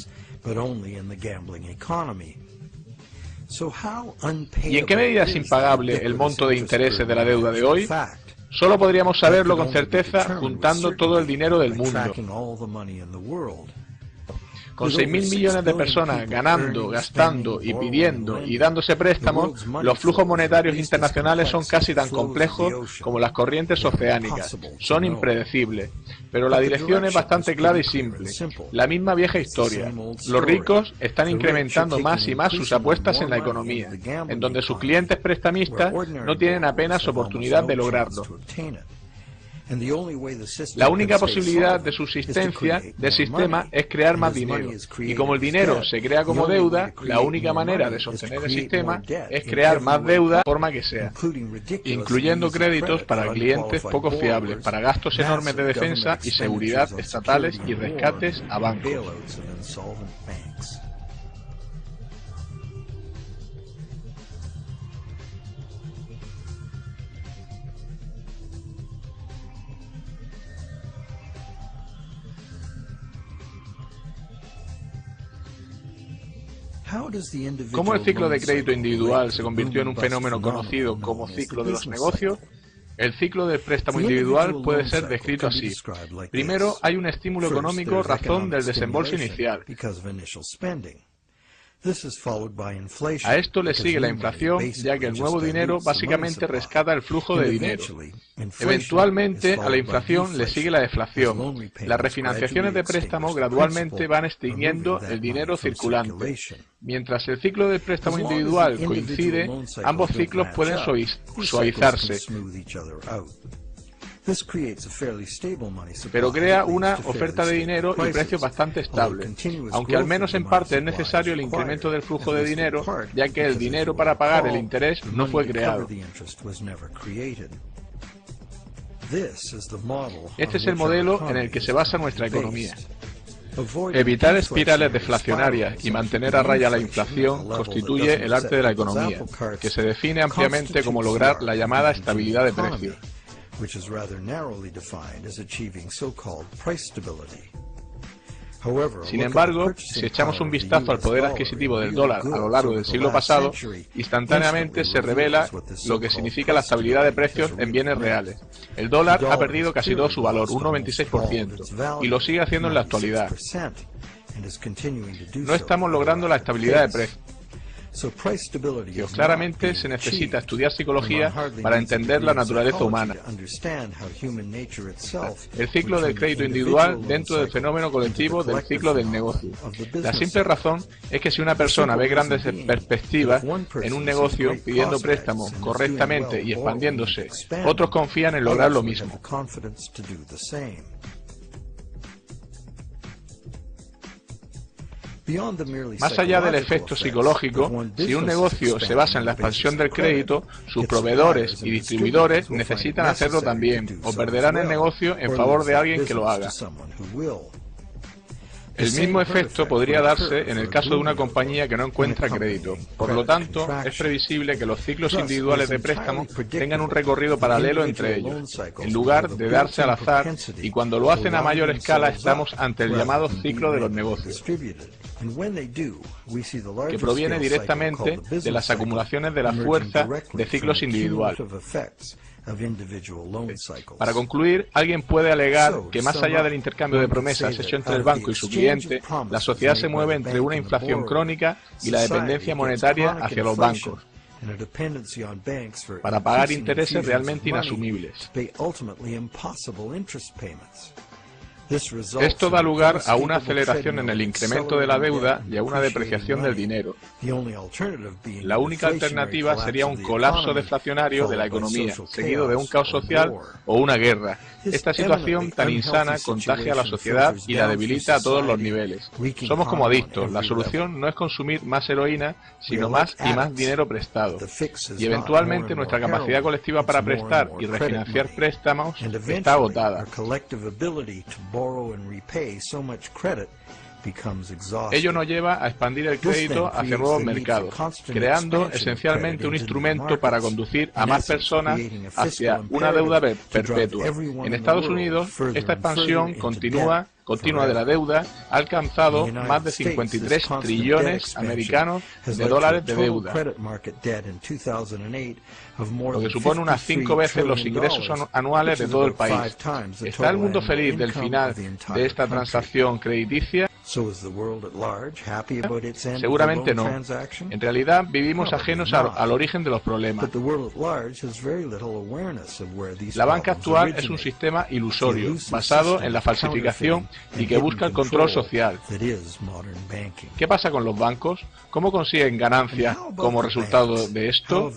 ¿Y en qué medida es impagable el monto de intereses de la deuda de hoy? Solo podríamos saberlo con certeza juntando todo el dinero del mundo. Con 6.000 millones de personas ganando, gastando y pidiendo y dándose préstamos, los flujos monetarios internacionales son casi tan complejos como las corrientes oceánicas. Son impredecibles. Pero la dirección es bastante clara y simple. La misma vieja historia. Los ricos están incrementando más y más sus apuestas en la economía, en donde sus clientes prestamistas no tienen apenas oportunidad de lograrlo. La única posibilidad de subsistencia del sistema es crear más dinero, y como el dinero se crea como deuda, la única manera de sostener el sistema es crear más deuda de forma que sea, incluyendo créditos para clientes poco fiables, para gastos enormes de defensa y seguridad estatales y rescates a bancos. ¿Cómo el ciclo de crédito individual se convirtió en un fenómeno conocido como ciclo de los negocios? El ciclo del préstamo individual puede ser descrito así. Primero, hay un estímulo económico razón del desembolso inicial. A esto le sigue la inflación, ya que el nuevo dinero básicamente rescata el flujo de dinero. Eventualmente, a la inflación le sigue la deflación. Las refinanciaciones de préstamo gradualmente van extinguiendo el dinero circulante. Mientras el ciclo del préstamo individual coincide, ambos ciclos pueden suavizarse, pero crea una oferta de dinero y precios bastante estable, aunque al menos en parte es necesario el incremento del flujo de dinero, ya que el dinero para pagar el interés no fue creado. Este es el modelo en el que se basa nuestra economía. Evitar espirales deflacionarias y mantener a raya la inflación constituye el arte de la economía, que se define ampliamente como lograr la llamada estabilidad de precios. Sin embargo, si echamos un vistazo al poder adquisitivo del dólar a lo largo del siglo pasado, instantáneamente se revela lo que significa la estabilidad de precios en bienes reales. El dólar ha perdido casi todo su valor, un 96%, y lo sigue haciendo en la actualidad. No estamos logrando la estabilidad de precios. Claramente se necesita estudiar psicología para entender la naturaleza humana. El ciclo del crédito individual dentro del fenómeno colectivo del ciclo del negocio. La simple razón es que si una persona ve grandes perspectivas en un negocio pidiendo préstamo correctamente y expandiéndose, otros confían en lograr lo mismo. Más allá del efecto psicológico, si un negocio se basa en la expansión del crédito, sus proveedores y distribuidores necesitan hacerlo también, o perderán el negocio en favor de alguien que lo haga. El mismo efecto podría darse en el caso de una compañía que no encuentra crédito. Por lo tanto, es previsible que los ciclos individuales de préstamo tengan un recorrido paralelo entre ellos, en lugar de darse al azar, y cuando lo hacen a mayor escala estamos ante el llamado ciclo de los negocios, que proviene directamente de las acumulaciones de la fuerza de ciclos individuales. Para concluir, alguien puede alegar que más allá del intercambio de promesas hecho entre el banco y su cliente, la sociedad se mueve entre una inflación crónica y la dependencia monetaria hacia los bancos, para pagar intereses realmente inasumibles. Esto da lugar a una aceleración en el incremento de la deuda y a una depreciación del dinero. La única alternativa sería un colapso deflacionario de la economía, seguido de un caos social o una guerra. Esta situación tan insana contagia a la sociedad y la debilita a todos los niveles. Somos como adictos. La solución no es consumir más heroína, sino más y más dinero prestado. Y eventualmente nuestra capacidad colectiva para prestar y refinanciar préstamos está agotada. Ello nos lleva a expandir el crédito hacia nuevos mercados, creando esencialmente un instrumento para conducir a más personas hacia una deuda perpetua. En Estados Unidos, esta expansión continua de la deuda ha alcanzado más de 53 trillones americanos de dólares de deuda, lo que supone unas 5 veces los ingresos anuales de todo el país. ¿Está el mundo feliz del final de esta transacción crediticia? Seguramente no. En realidad vivimos ajenos al origen de los problemas. La banca actual es un sistema ilusorio, basado en la falsificación y que busca el control social. ¿Qué pasa con los bancos? ¿Cómo consiguen ganancias como resultado de esto?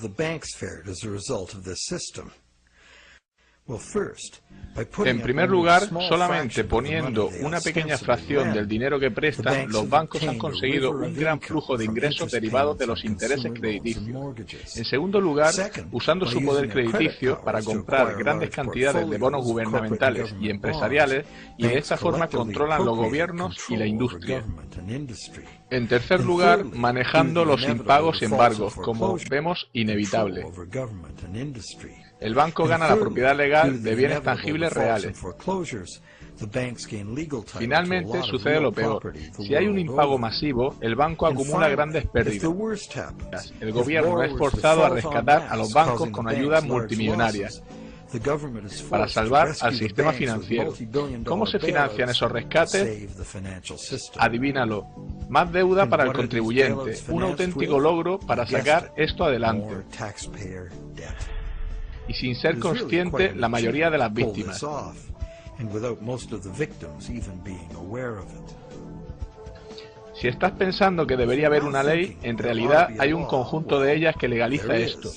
En primer lugar, solamente poniendo una pequeña fracción del dinero que prestan, los bancos han conseguido un gran flujo de ingresos derivados de los intereses crediticios. En segundo lugar, usando su poder crediticio para comprar grandes cantidades de bonos gubernamentales y empresariales, y de esta forma controlan los gobiernos y la industria. En tercer lugar, manejando los impagos y embargos, como vemos inevitable. El banco gana la propiedad legal de bienes tangibles reales. Finalmente sucede lo peor. Si hay un impago masivo, el banco acumula grandes pérdidas. El gobierno es forzado a rescatar a los bancos con ayudas multimillonarias para salvar al sistema financiero. ¿Cómo se financian esos rescates? Adivínalo. Más deuda para el contribuyente. Un auténtico logro para sacar esto adelante. Y sin ser consciente la mayoría de las víctimas. Si estás pensando que debería haber una ley, en realidad hay un conjunto de ellas que legaliza esto.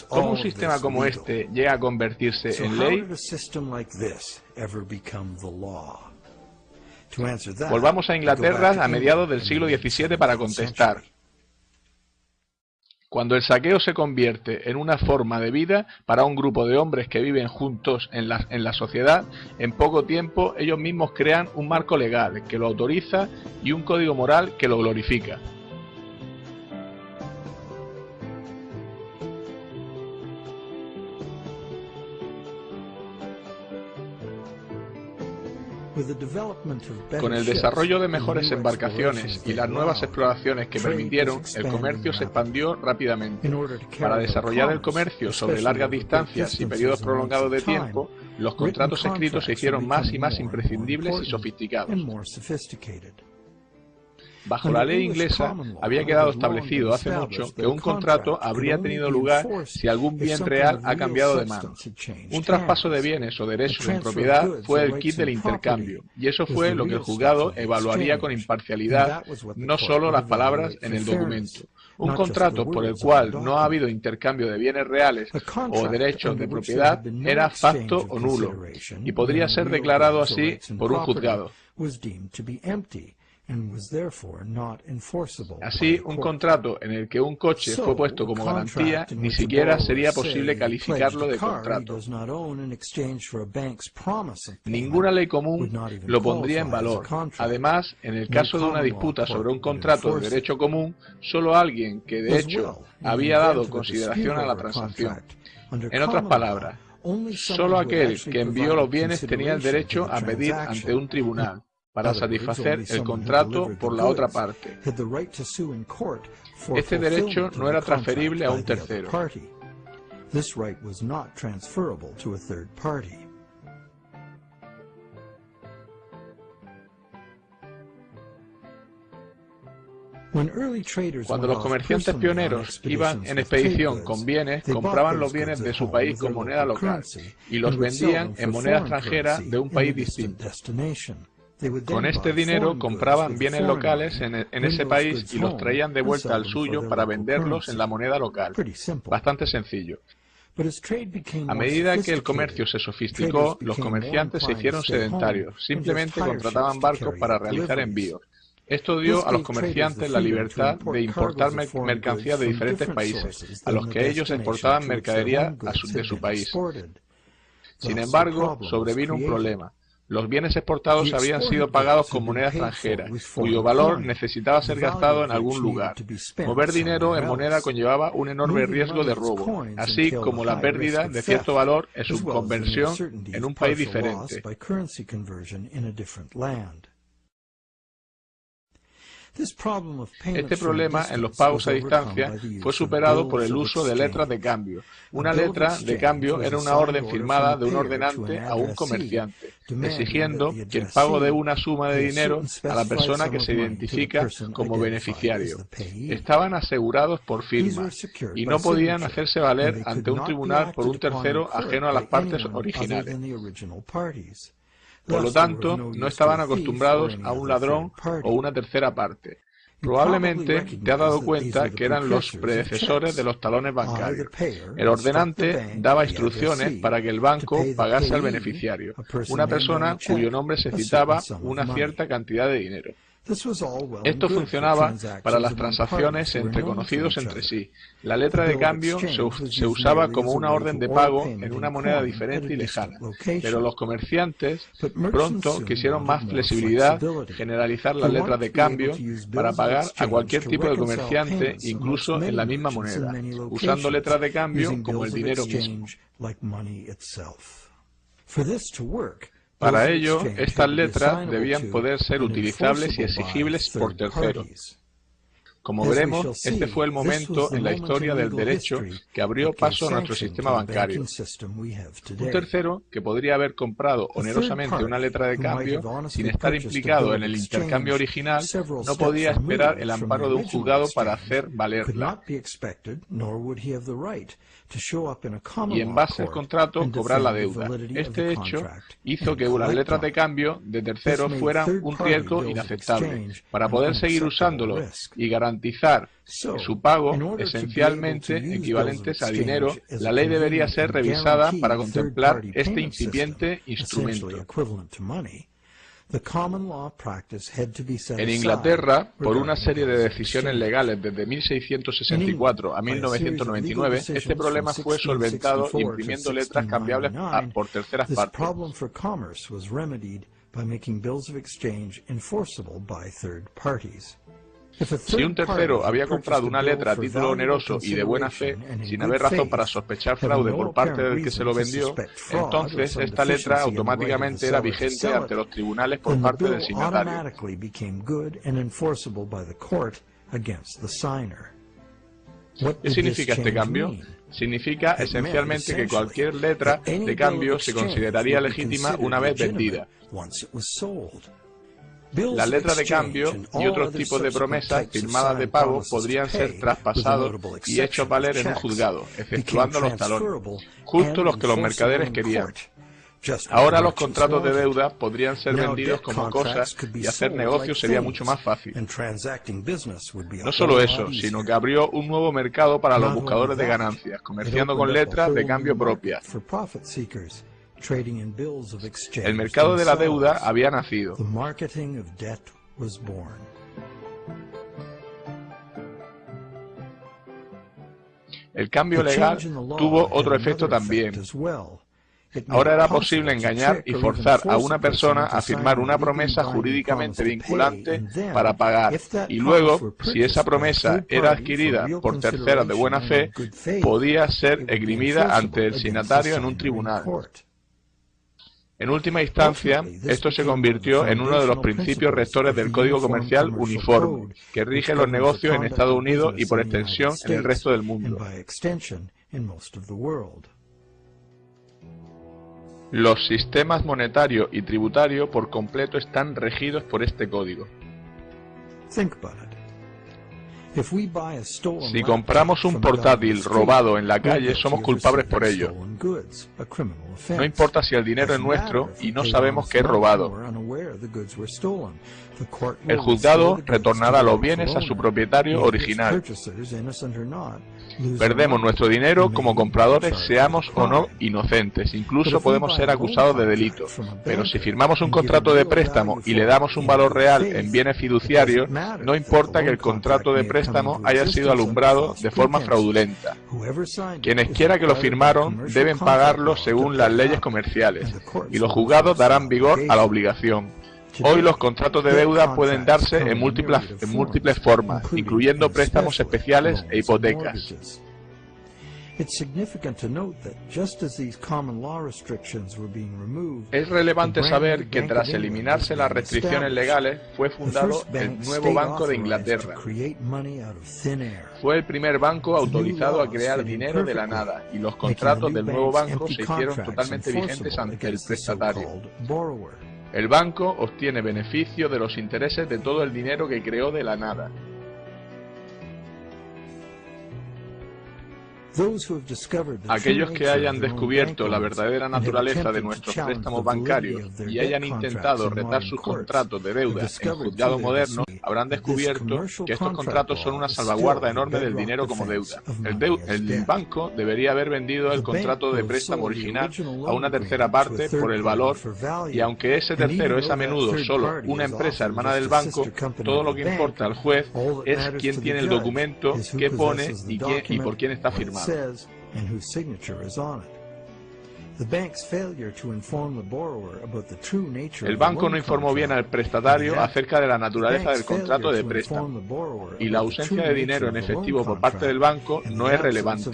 ¿Cómo un sistema como este llega a convertirse en ley? Volvamos a Inglaterra a mediados del siglo XVII para contestar. Cuando el saqueo se convierte en una forma de vida para un grupo de hombres que viven juntos en la sociedad, en poco tiempo ellos mismos crean un marco legal que lo autoriza y un código moral que lo glorifica. Con el desarrollo de mejores embarcaciones y las nuevas exploraciones que permitieron, el comercio se expandió rápidamente. Para desarrollar el comercio sobre largas distancias y periodos prolongados de tiempo, los contratos escritos se hicieron más y más imprescindibles y sofisticados. Bajo la ley inglesa había quedado establecido hace mucho que un contrato habría tenido lugar si algún bien real ha cambiado de manos. Un traspaso de bienes o derechos en propiedad fue el quid del intercambio, y eso fue lo que el juzgado evaluaría con imparcialidad, no solo las palabras en el documento. Un contrato por el cual no ha habido intercambio de bienes reales o derechos de propiedad era facto o nulo, y podría ser declarado así por un juzgado. Así, un contrato en el que un coche fue puesto como garantía ni siquiera sería posible calificarlo de contrato. Ninguna ley común lo pondría en valor. Además, en el caso de una disputa sobre un contrato de derecho común, solo alguien que de hecho había dado consideración a la transacción. En otras palabras, solo aquel que envió los bienes tenía el derecho a pedir ante un tribunal para satisfacer el contrato por la otra parte. Este derecho no era transferible a un tercero. Cuando los comerciantes pioneros iban en expedición con bienes, compraban los bienes de su país con moneda local y los vendían en moneda extranjera de un país distinto. Con este dinero compraban bienes locales en ese país y los traían de vuelta al suyo para venderlos en la moneda local. Bastante sencillo. A medida que el comercio se sofisticó, los comerciantes se hicieron sedentarios. Simplemente contrataban barcos para realizar envíos. Esto dio a los comerciantes la libertad de importar mercancías de diferentes países, a los que ellos exportaban mercadería de su país. Sin embargo, sobrevino un problema. Los bienes exportados habían sido pagados con moneda extranjera, cuyo valor necesitaba ser gastado en algún lugar. Mover dinero en moneda conllevaba un enorme riesgo de robo, así como la pérdida de cierto valor en su conversión en un país diferente. Este problema en los pagos a distancia fue superado por el uso de letras de cambio. Una letra de cambio era una orden firmada de un ordenante a un comerciante, exigiendo que el pago de una suma de dinero a la persona que se identifica como beneficiario. Estaban asegurados por firma y no podían hacerse valer ante un tribunal por un tercero ajeno a las partes originales. Por lo tanto, no estaban acostumbrados a un ladrón o una tercera parte. Probablemente te has dado cuenta que eran los predecesores de los talones bancarios. El ordenante daba instrucciones para que el banco pagase al beneficiario, una persona cuyo nombre se citaba una cierta cantidad de dinero. Esto funcionaba para las transacciones entre conocidos entre sí. La letra de cambio se usaba como una orden de pago en una moneda diferente y lejana, pero los comerciantes pronto quisieron más flexibilidad, generalizar las letras de cambio para pagar a cualquier tipo de comerciante, incluso en la misma moneda, usando letras de cambio como el dinero mismo. Para ello, estas letras debían poder ser utilizables y exigibles por terceros. Como veremos, este fue el momento en la historia del derecho que abrió paso a nuestro sistema bancario. Un tercero, que podría haber comprado onerosamente una letra de cambio sin estar implicado en el intercambio original, no podía esperar el amparo de un juzgado para hacer valerla, y en base al contrato cobrar la deuda. Este hecho hizo que las letras de cambio de terceros fueran un riesgo inaceptable. Para poder seguir usándolo y garantizar su pago, esencialmente equivalentes a dinero, la ley debería ser revisada para contemplar este incipiente instrumento. En Inglaterra, por una serie de decisiones legales desde 1664 a 1999, este problema fue solventado imprimiendo letras cambiables por terceras partes. Si un tercero había comprado una letra a título oneroso y de buena fe, sin haber razón para sospechar fraude por parte del que se lo vendió, entonces esta letra automáticamente era vigente ante los tribunales por parte del signatario. ¿Qué significa este cambio? Significa esencialmente que cualquier letra de cambio se consideraría legítima una vez vendida. Las letras de cambio y otros tipos de promesas firmadas de pago podrían ser traspasados y hechos valer en un juzgado, exceptuando los talones, justo los que los mercaderes querían. Ahora los contratos de deuda podrían ser vendidos como cosas y hacer negocios sería mucho más fácil. No solo eso, sino que abrió un nuevo mercado para los buscadores de ganancias, comerciando con letras de cambio propias. El mercado de la deuda había nacido. El cambio legal tuvo otro efecto también. Ahora era posible engañar y forzar a una persona a firmar una promesa jurídicamente vinculante para pagar, y luego, si esa promesa era adquirida por terceros de buena fe, podía ser esgrimida ante el signatario en un tribunal. En última instancia, esto se convirtió en uno de los principios rectores del Código Comercial uniforme, que rige los negocios en Estados Unidos y por extensión en el resto del mundo. Los sistemas monetario y tributario por completo están regidos por este código. Si compramos un portátil robado en la calle, somos culpables por ello. No importa si el dinero es nuestro y no sabemos que es robado. El juzgado retornará los bienes a su propietario original. Perdemos nuestro dinero como compradores, seamos o no inocentes. Incluso podemos ser acusados de delito. Pero si firmamos un contrato de préstamo y le damos un valor real en bienes fiduciarios, no importa que el contrato de préstamo haya sido alumbrado de forma fraudulenta. Quienes quiera que lo firmaron deben pagarlo según las leyes comerciales, y los juzgados darán vigor a la obligación. Hoy los contratos de deuda pueden darse en múltiples formas, incluyendo préstamos especiales e hipotecas. Es relevante saber que tras eliminarse las restricciones legales, fue fundado el nuevo Banco de Inglaterra. Fue el primer banco autorizado a crear dinero de la nada, y los contratos del nuevo banco se hicieron totalmente vigentes ante el prestatario. El banco obtiene beneficio de los intereses de todo el dinero que creó de la nada. Aquellos que hayan descubierto la verdadera naturaleza de nuestros préstamos bancarios y hayan intentado retar sus contratos de deuda en juzgado moderno, habrán descubierto que estos contratos son una salvaguarda enorme del dinero como deuda. El banco debería haber vendido el contrato de préstamo original a una tercera parte por el valor, y aunque ese tercero es a menudo solo una empresa hermana del banco, todo lo que importa al juez es quién tiene el documento, qué pone y por quién está firmado. El banco no informó bien al prestatario acerca de la naturaleza del contrato de préstamo, y la ausencia de dinero en efectivo por parte del banco no es relevante.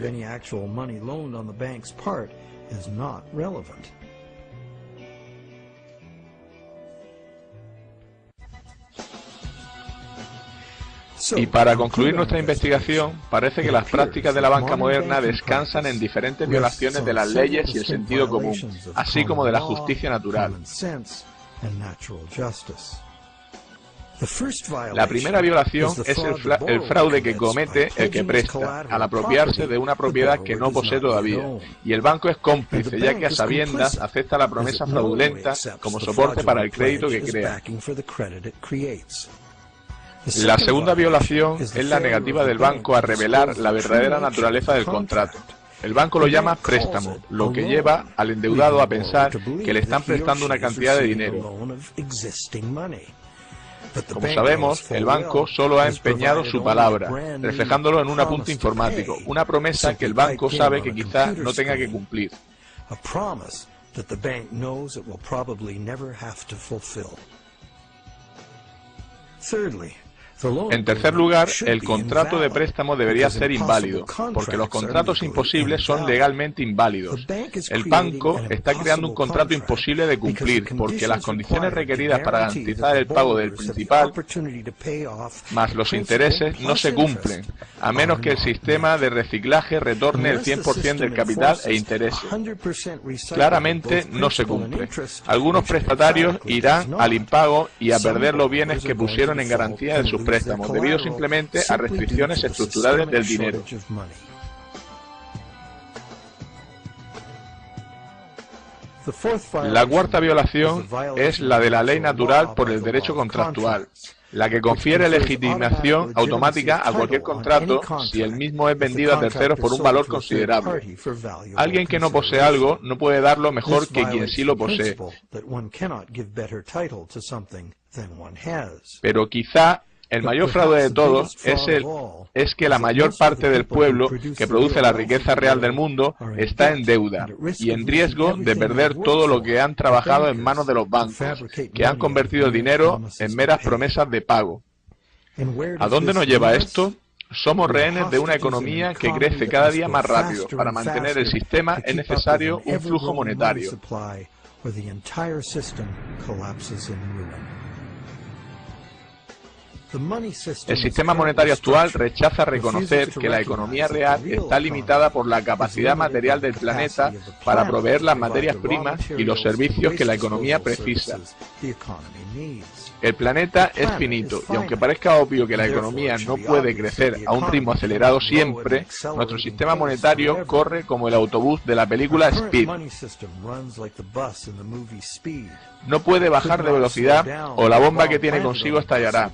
Y para concluir nuestra investigación, parece que las prácticas de la banca moderna descansan en diferentes violaciones de las leyes y el sentido común, así como de la justicia natural. La primera violación es el fraude que comete el que presta, al apropiarse de una propiedad que no posee todavía, y el banco es cómplice, ya que a sabiendas acepta la promesa fraudulenta como soporte para el crédito que crea. La segunda violación es la negativa del banco a revelar la verdadera naturaleza del contrato. El banco lo llama préstamo, lo que lleva al endeudado a pensar que le están prestando una cantidad de dinero. Como sabemos, el banco solo ha empeñado su palabra, reflejándolo en un apunte informático, una promesa que el banco sabe que quizá no tenga que cumplir. En tercer lugar, el contrato de préstamo debería ser inválido, porque los contratos imposibles son legalmente inválidos. El banco está creando un contrato imposible de cumplir, porque las condiciones requeridas para garantizar el pago del principal, más los intereses, no se cumplen, a menos que el sistema de reciclaje retorne el 100% del capital e intereses. Claramente no se cumple. Algunos prestatarios irán al impago y a perder los bienes que pusieron en garantía de sus préstamos, debido simplemente a restricciones estructurales del dinero. La cuarta violación es la de la ley natural por el derecho contractual, la que confiere legitimación automática a cualquier contrato si el mismo es vendido a terceros por un valor considerable. Alguien que no posee algo no puede darlo mejor que quien sí lo posee. Pero quizá el mayor fraude de todos es que la mayor parte del pueblo que produce la riqueza real del mundo está en deuda y en riesgo de perder todo lo que han trabajado en manos de los bancos, que han convertido el dinero en meras promesas de pago. ¿A dónde nos lleva esto? Somos rehenes de una economía que crece cada día más rápido. Para mantener el sistema es necesario un flujo monetario. El sistema monetario actual rechaza reconocer que la economía real está limitada por la capacidad material del planeta para proveer las materias primas y los servicios que la economía precisa. El planeta es finito, y aunque parezca obvio que la economía no puede crecer a un ritmo acelerado siempre, nuestro sistema monetario corre como el autobús de la película Speed. No puede bajar de velocidad o la bomba que tiene consigo estallará.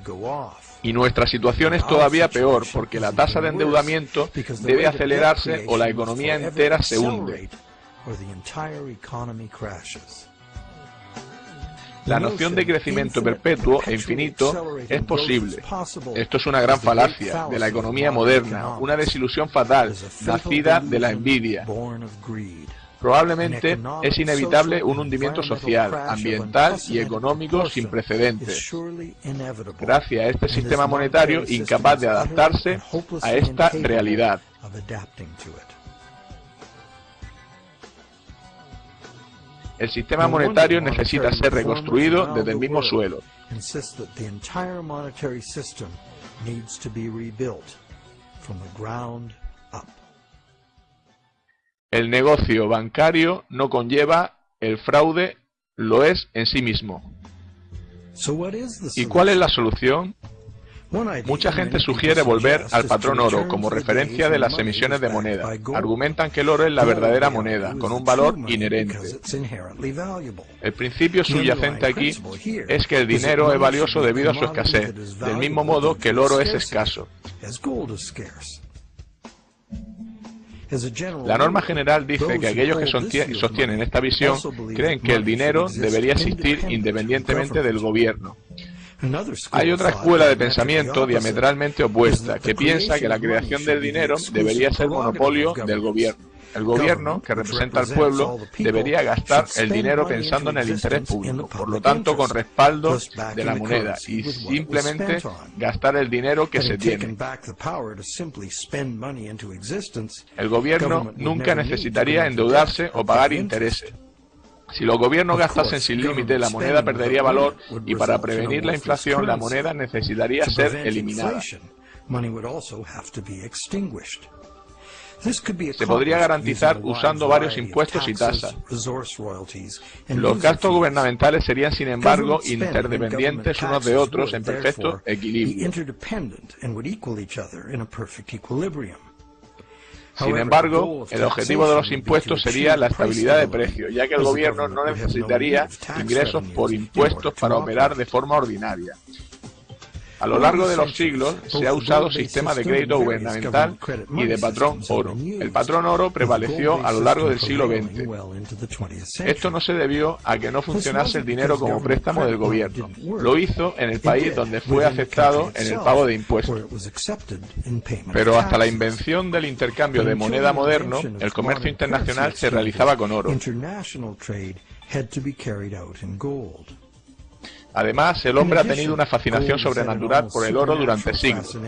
Y nuestra situación es todavía peor, porque la tasa de endeudamiento debe acelerarse o la economía entera se hunde. La noción de crecimiento perpetuo e infinito es posible. Esto es una gran falacia de la economía moderna, una desilusión fatal, nacida de la envidia. Probablemente es inevitable un hundimiento social, ambiental y económico sin precedentes, gracias a este sistema monetario incapaz de adaptarse a esta realidad. El sistema monetario necesita ser reconstruido desde el mismo suelo. El negocio bancario no conlleva el fraude, lo es en sí mismo. ¿Y cuál es la solución? Mucha gente sugiere volver al patrón oro como referencia de las emisiones de moneda. Argumentan que el oro es la verdadera moneda, con un valor inherente. El principio subyacente aquí es que el dinero es valioso debido a su escasez, del mismo modo que el oro es escaso. La norma general dice que aquellos que sostienen esta visión creen que el dinero debería existir independientemente del gobierno. Hay otra escuela de pensamiento diametralmente opuesta, que piensa que la creación del dinero debería ser monopolio del gobierno. El gobierno, que representa al pueblo, debería gastar el dinero pensando en el interés público, por lo tanto con respaldo de la moneda, y simplemente gastar el dinero que se tiene. El gobierno nunca necesitaría endeudarse o pagar intereses. Si los gobiernos gastasen sin límite, la moneda perdería valor y para prevenir la inflación, la moneda necesitaría ser eliminada. Se podría garantizar usando varios impuestos y tasas. Los gastos gubernamentales serían, sin embargo, interdependientes unos de otros en perfecto equilibrio. Sin embargo, el objetivo de los impuestos sería la estabilidad de precios, ya que el gobierno no necesitaría ingresos por impuestos para operar de forma ordinaria. A lo largo de los siglos se ha usado sistema de crédito gubernamental y de patrón oro. El patrón oro prevaleció a lo largo del siglo XX. Esto no se debió a que no funcionase el dinero como préstamo del gobierno. Lo hizo en el país donde fue aceptado en el pago de impuestos. Pero hasta la invención del intercambio de moneda moderno, el comercio internacional se realizaba con oro. Además, el hombre ha tenido una fascinación sobrenatural por el oro durante siglos.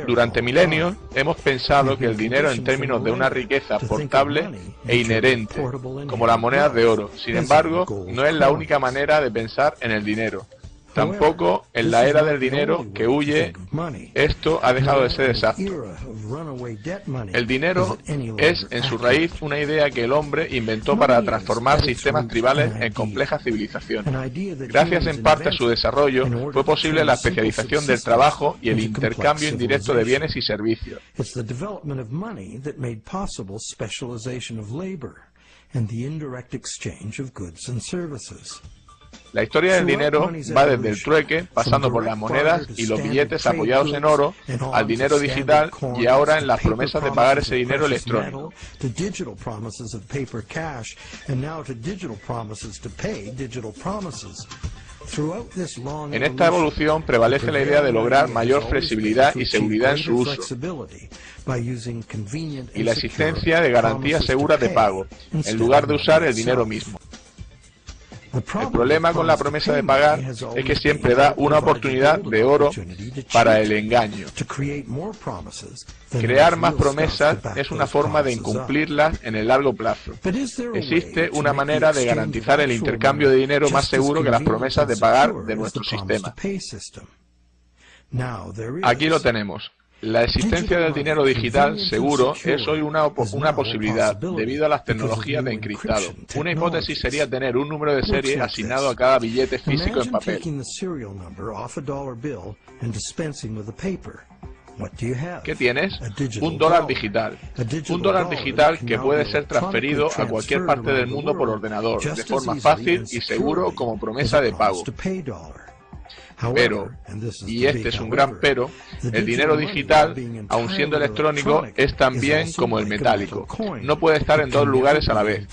Durante milenios hemos pensado que el dinero en términos de una riqueza portable e inherente, como las monedas de oro. Sin embargo, no es la única manera de pensar en el dinero. Tampoco en la era del dinero que huye, esto ha dejado de ser exacto. El dinero es en su raíz una idea que el hombre inventó para transformar sistemas tribales en complejas civilizaciones. Gracias en parte a su desarrollo, fue posible la especialización del trabajo y el intercambio indirecto de bienes y servicios. La historia del dinero va desde el trueque, pasando por las monedas y los billetes apoyados en oro, al dinero digital y ahora en las promesas de pagar ese dinero electrónico. En esta evolución prevalece la idea de lograr mayor flexibilidad y seguridad en su uso, y la existencia de garantías seguras de pago, en lugar de usar el dinero mismo. El problema con la promesa de pagar es que siempre da una oportunidad de oro para el engaño. Crear más promesas es una forma de incumplirlas en el largo plazo. Existe una manera de garantizar el intercambio de dinero más seguro que las promesas de pagar de nuestro sistema. Aquí lo tenemos. La existencia del dinero digital seguro es hoy una posibilidad debido a las tecnologías de encriptado. Una hipótesis sería tener un número de serie asignado a cada billete físico en papel. ¿Qué tienes? Un dólar digital. Un dólar digital que puede ser transferido a cualquier parte del mundo por ordenador, de forma fácil y seguro como promesa de pago. Pero, y este es un gran pero, el dinero digital, aun siendo electrónico, es también como el metálico. No puede estar en dos lugares a la vez.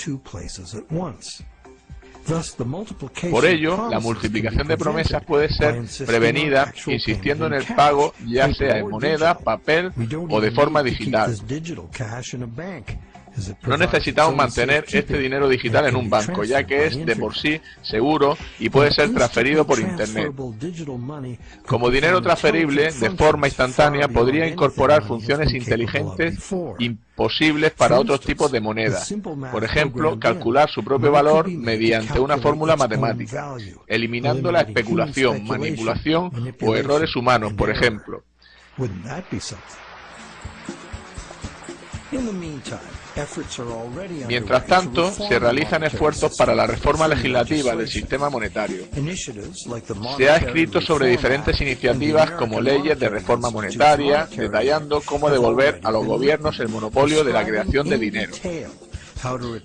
Por ello, la multiplicación de promesas puede ser prevenida insistiendo en el pago, ya sea en moneda, papel o de forma digital. No necesitamos mantener este dinero digital en un banco, ya que es de por sí seguro y puede ser transferido por Internet. Como dinero transferible, de forma instantánea, podría incorporar funciones inteligentes imposibles para otros tipos de moneda. Por ejemplo, calcular su propio valor mediante una fórmula matemática, eliminando la especulación, manipulación o errores humanos, por ejemplo. Mientras tanto, se realizan esfuerzos para la reforma legislativa del sistema monetario. Se ha escrito sobre diferentes iniciativas como leyes de reforma monetaria, detallando cómo devolver a los gobiernos el monopolio de la creación de dinero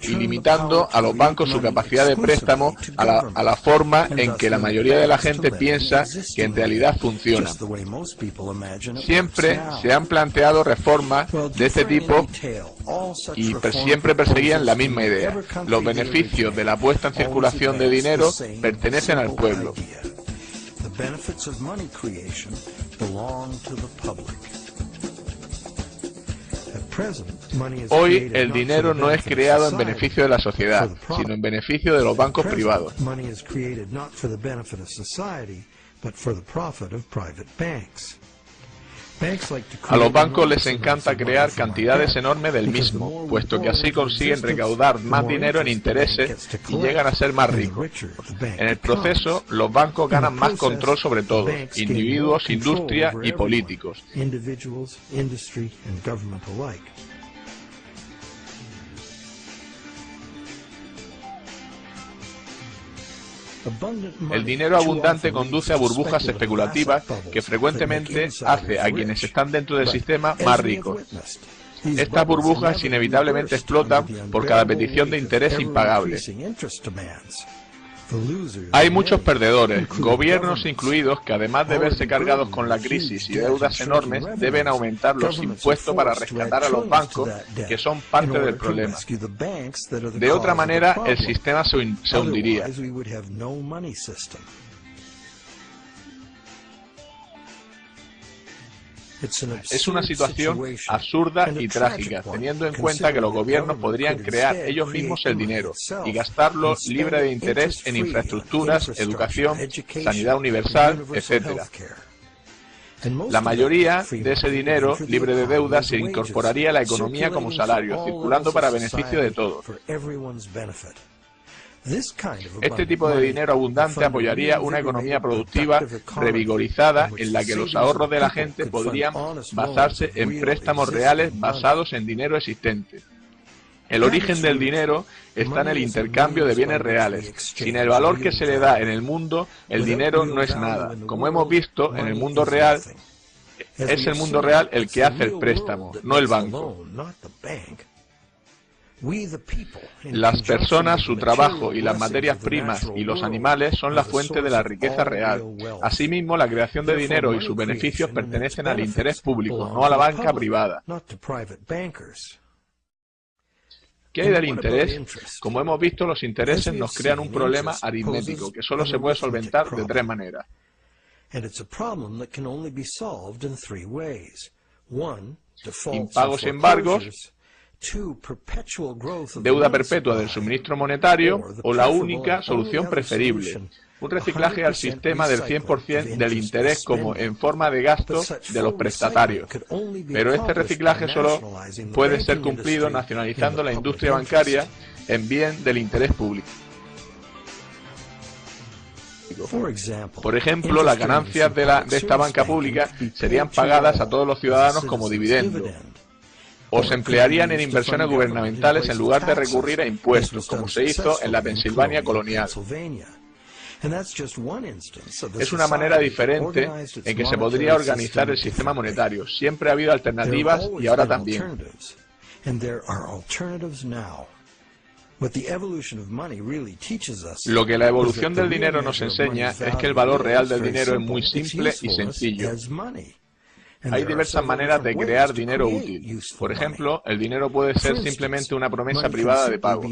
y limitando a los bancos su capacidad de préstamo a la forma en que la mayoría de la gente piensa que en realidad funciona. Siempre se han planteado reformas de este tipo y siempre perseguían la misma idea. Los beneficios de la puesta en circulación de dinero pertenecen al pueblo. Hoy el dinero no es creado en beneficio de la sociedad, sino en beneficio de los bancos privados. A los bancos les encanta crear cantidades enormes del mismo, puesto que así consiguen recaudar más dinero en intereses y llegan a ser más ricos. En el proceso, los bancos ganan más control sobre todos, individuos, industria y políticos. El dinero abundante conduce a burbujas especulativas que frecuentemente hace a quienes están dentro del sistema más ricos. Estas burbujas inevitablemente explotan por cada petición de interés impagable. Hay muchos perdedores, gobiernos incluidos, que además de verse cargados con la crisis y deudas enormes, deben aumentar los impuestos para rescatar a los bancos, que son parte del problema. De otra manera, el sistema se hundiría. Es una situación absurda y trágica, teniendo en cuenta que los gobiernos podrían crear ellos mismos el dinero y gastarlo libre de interés en infraestructuras, educación, sanidad universal, etc. La mayoría de ese dinero, libre de deuda, se incorporaría a la economía como salario, circulando para beneficio de todos. Este tipo de dinero abundante apoyaría una economía productiva revigorizada en la que los ahorros de la gente podrían basarse en préstamos reales basados en dinero existente. El origen del dinero está en el intercambio de bienes reales. Sin el valor que se le da en el mundo, el dinero no es nada. Como hemos visto, en el mundo real, es el mundo real el que hace el préstamo, no el banco. Las personas, su trabajo y las materias primas y los animales son la fuente de la riqueza real. Asimismo, la creación de dinero y sus beneficios pertenecen al interés público, no a la banca privada. ¿Qué hay del interés? Como hemos visto, los intereses nos crean un problema aritmético que solo se puede solventar de tres maneras. Impagos y embargos, deuda perpetua del suministro monetario o la única solución preferible, un reciclaje al sistema del 100% del interés como en forma de gasto de los prestatarios. Pero este reciclaje solo puede ser cumplido nacionalizando la industria bancaria en bien del interés público. Por ejemplo, las ganancias de esta banca pública serían pagadas a todos los ciudadanos como dividendo, o se emplearían en inversiones gubernamentales en lugar de recurrir a impuestos, como se hizo en la Pensilvania colonial. Es una manera diferente en que se podría organizar el sistema monetario. Siempre ha habido alternativas y ahora también. Lo que la evolución del dinero nos enseña es que el valor real del dinero es muy simple y sencillo. Hay diversas maneras de crear dinero útil. Por ejemplo, el dinero puede ser simplemente una promesa privada de pago,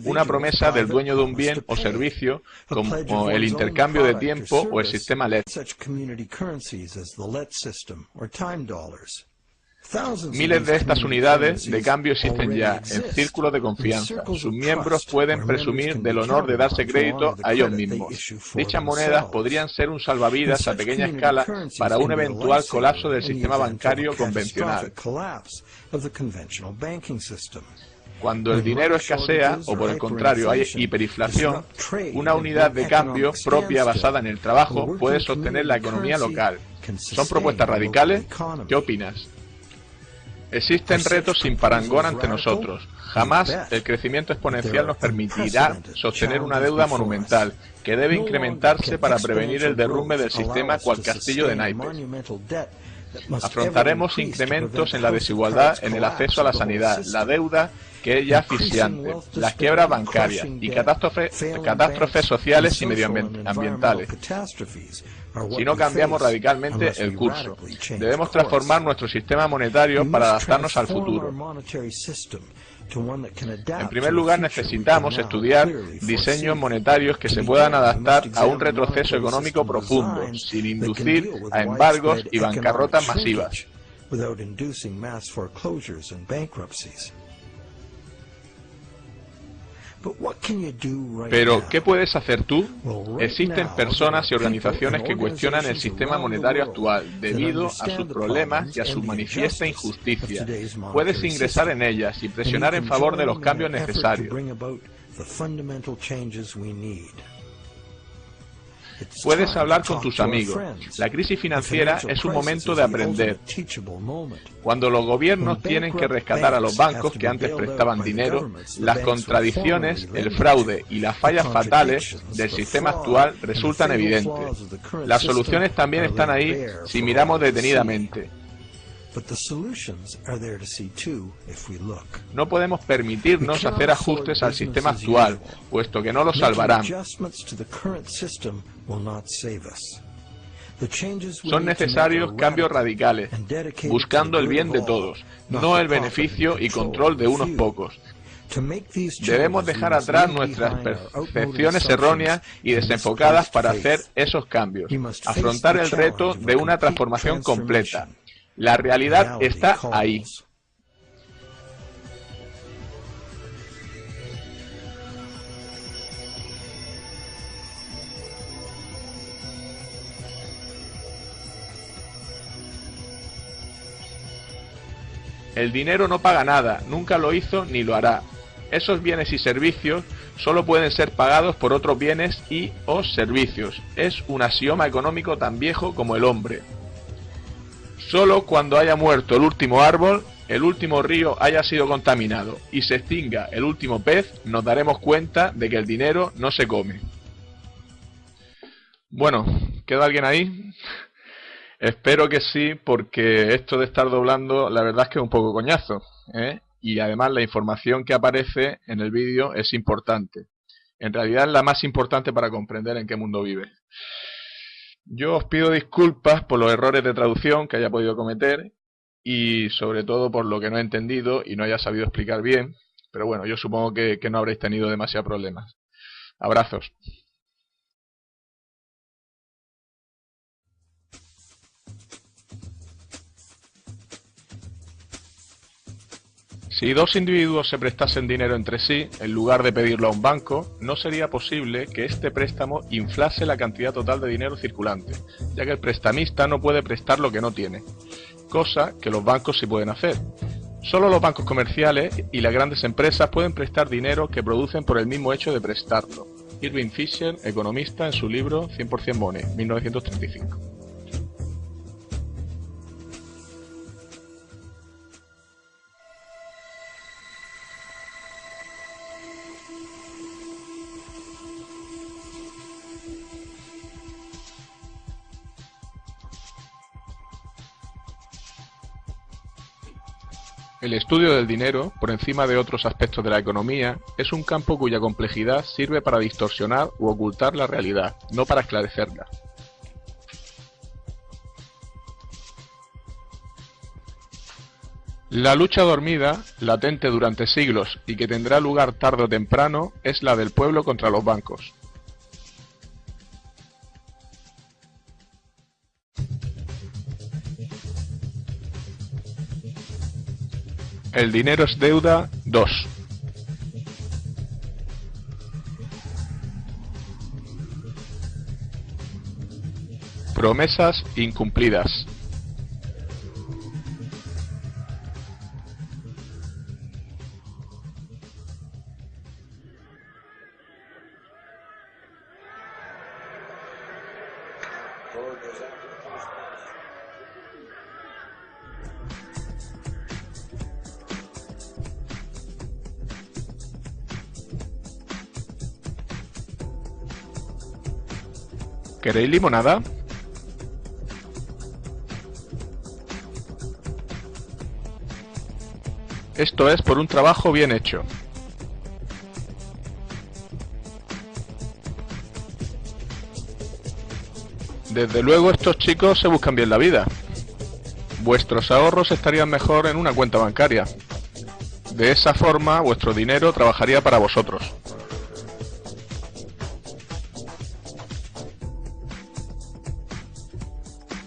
una promesa del dueño de un bien o servicio, como el intercambio de tiempo o el sistema LED. Miles de estas unidades de cambio existen ya, en círculos de confianza. Sus miembros pueden presumir del honor de darse crédito a ellos mismos. Dichas monedas podrían ser un salvavidas a pequeña escala para un eventual colapso del sistema bancario convencional. Cuando el dinero escasea, o por el contrario hay hiperinflación, una unidad de cambio propia basada en el trabajo puede sostener la economía local. ¿Son propuestas radicales? ¿Qué opinas? Existen retos sin parangón ante nosotros. Jamás el crecimiento exponencial nos permitirá sostener una deuda monumental, que debe incrementarse para prevenir el derrumbe del sistema cual castillo de naipes. Afrontaremos incrementos en la desigualdad en el acceso a la sanidad, la deuda, que es ya asfixiante, las quiebras bancarias y catástrofes sociales y medioambientales. Si no cambiamos radicalmente el curso, debemos transformar nuestro sistema monetario para adaptarnos al futuro. En primer lugar, necesitamos estudiar diseños monetarios que se puedan adaptar a un retroceso económico profundo, sin inducir a embargos y bancarrotas masivas. Pero, ¿qué puedes hacer tú? Existen personas y organizaciones que cuestionan el sistema monetario actual debido a sus problemas y a su manifiesta injusticia. Puedes ingresar en ellas y presionar en favor de los cambios necesarios. Puedes hablar con tus amigos. La crisis financiera es un momento de aprender. Cuando los gobiernos tienen que rescatar a los bancos que antes prestaban dinero, las contradicciones, el fraude y las fallas fatales del sistema actual resultan evidentes. Las soluciones también están ahí si miramos detenidamente. No podemos permitirnos hacer ajustes al sistema actual, puesto que no lo salvarán. Son necesarios cambios radicales, buscando el bien de todos, no el beneficio y control de unos pocos. Debemos dejar atrás nuestras percepciones erróneas y desenfocadas para hacer esos cambios, afrontar el reto de una transformación completa. La realidad está ahí. El dinero no paga nada, nunca lo hizo ni lo hará. Esos bienes y servicios solo pueden ser pagados por otros bienes y o servicios. Es un axioma económico tan viejo como el hombre. Solo cuando haya muerto el último árbol, el último río haya sido contaminado y se extinga el último pez, nos daremos cuenta de que el dinero no se come. Bueno, ¿queda alguien ahí? Espero que sí, porque esto de estar doblando, la verdad es que es un poco coñazo, ¿eh? Y además la información que aparece en el vídeo es importante. En realidad es la más importante para comprender en qué mundo vive. Yo os pido disculpas por los errores de traducción que haya podido cometer y sobre todo por lo que no he entendido y no haya sabido explicar bien, pero bueno, yo supongo que no habréis tenido demasiados problemas. Abrazos. Si dos individuos se prestasen dinero entre sí, en lugar de pedirlo a un banco, no sería posible que este préstamo inflase la cantidad total de dinero circulante, ya que el prestamista no puede prestar lo que no tiene, cosa que los bancos sí pueden hacer. Solo los bancos comerciales y las grandes empresas pueden prestar dinero que producen por el mismo hecho de prestarlo. Irving Fisher, economista, en su libro 100% Money, 1935. El estudio del dinero, por encima de otros aspectos de la economía, es un campo cuya complejidad sirve para distorsionar u ocultar la realidad, no para esclarecerla. La lucha dormida, latente durante siglos y que tendrá lugar tarde o temprano, es la del pueblo contra los bancos. El dinero es deuda 2. Promesas incumplidas. ¿Queréis limonada? Esto es por un trabajo bien hecho. Desde luego estos chicos se buscan bien la vida. Vuestros ahorros estarían mejor en una cuenta bancaria. De esa forma vuestro dinero trabajaría para vosotros.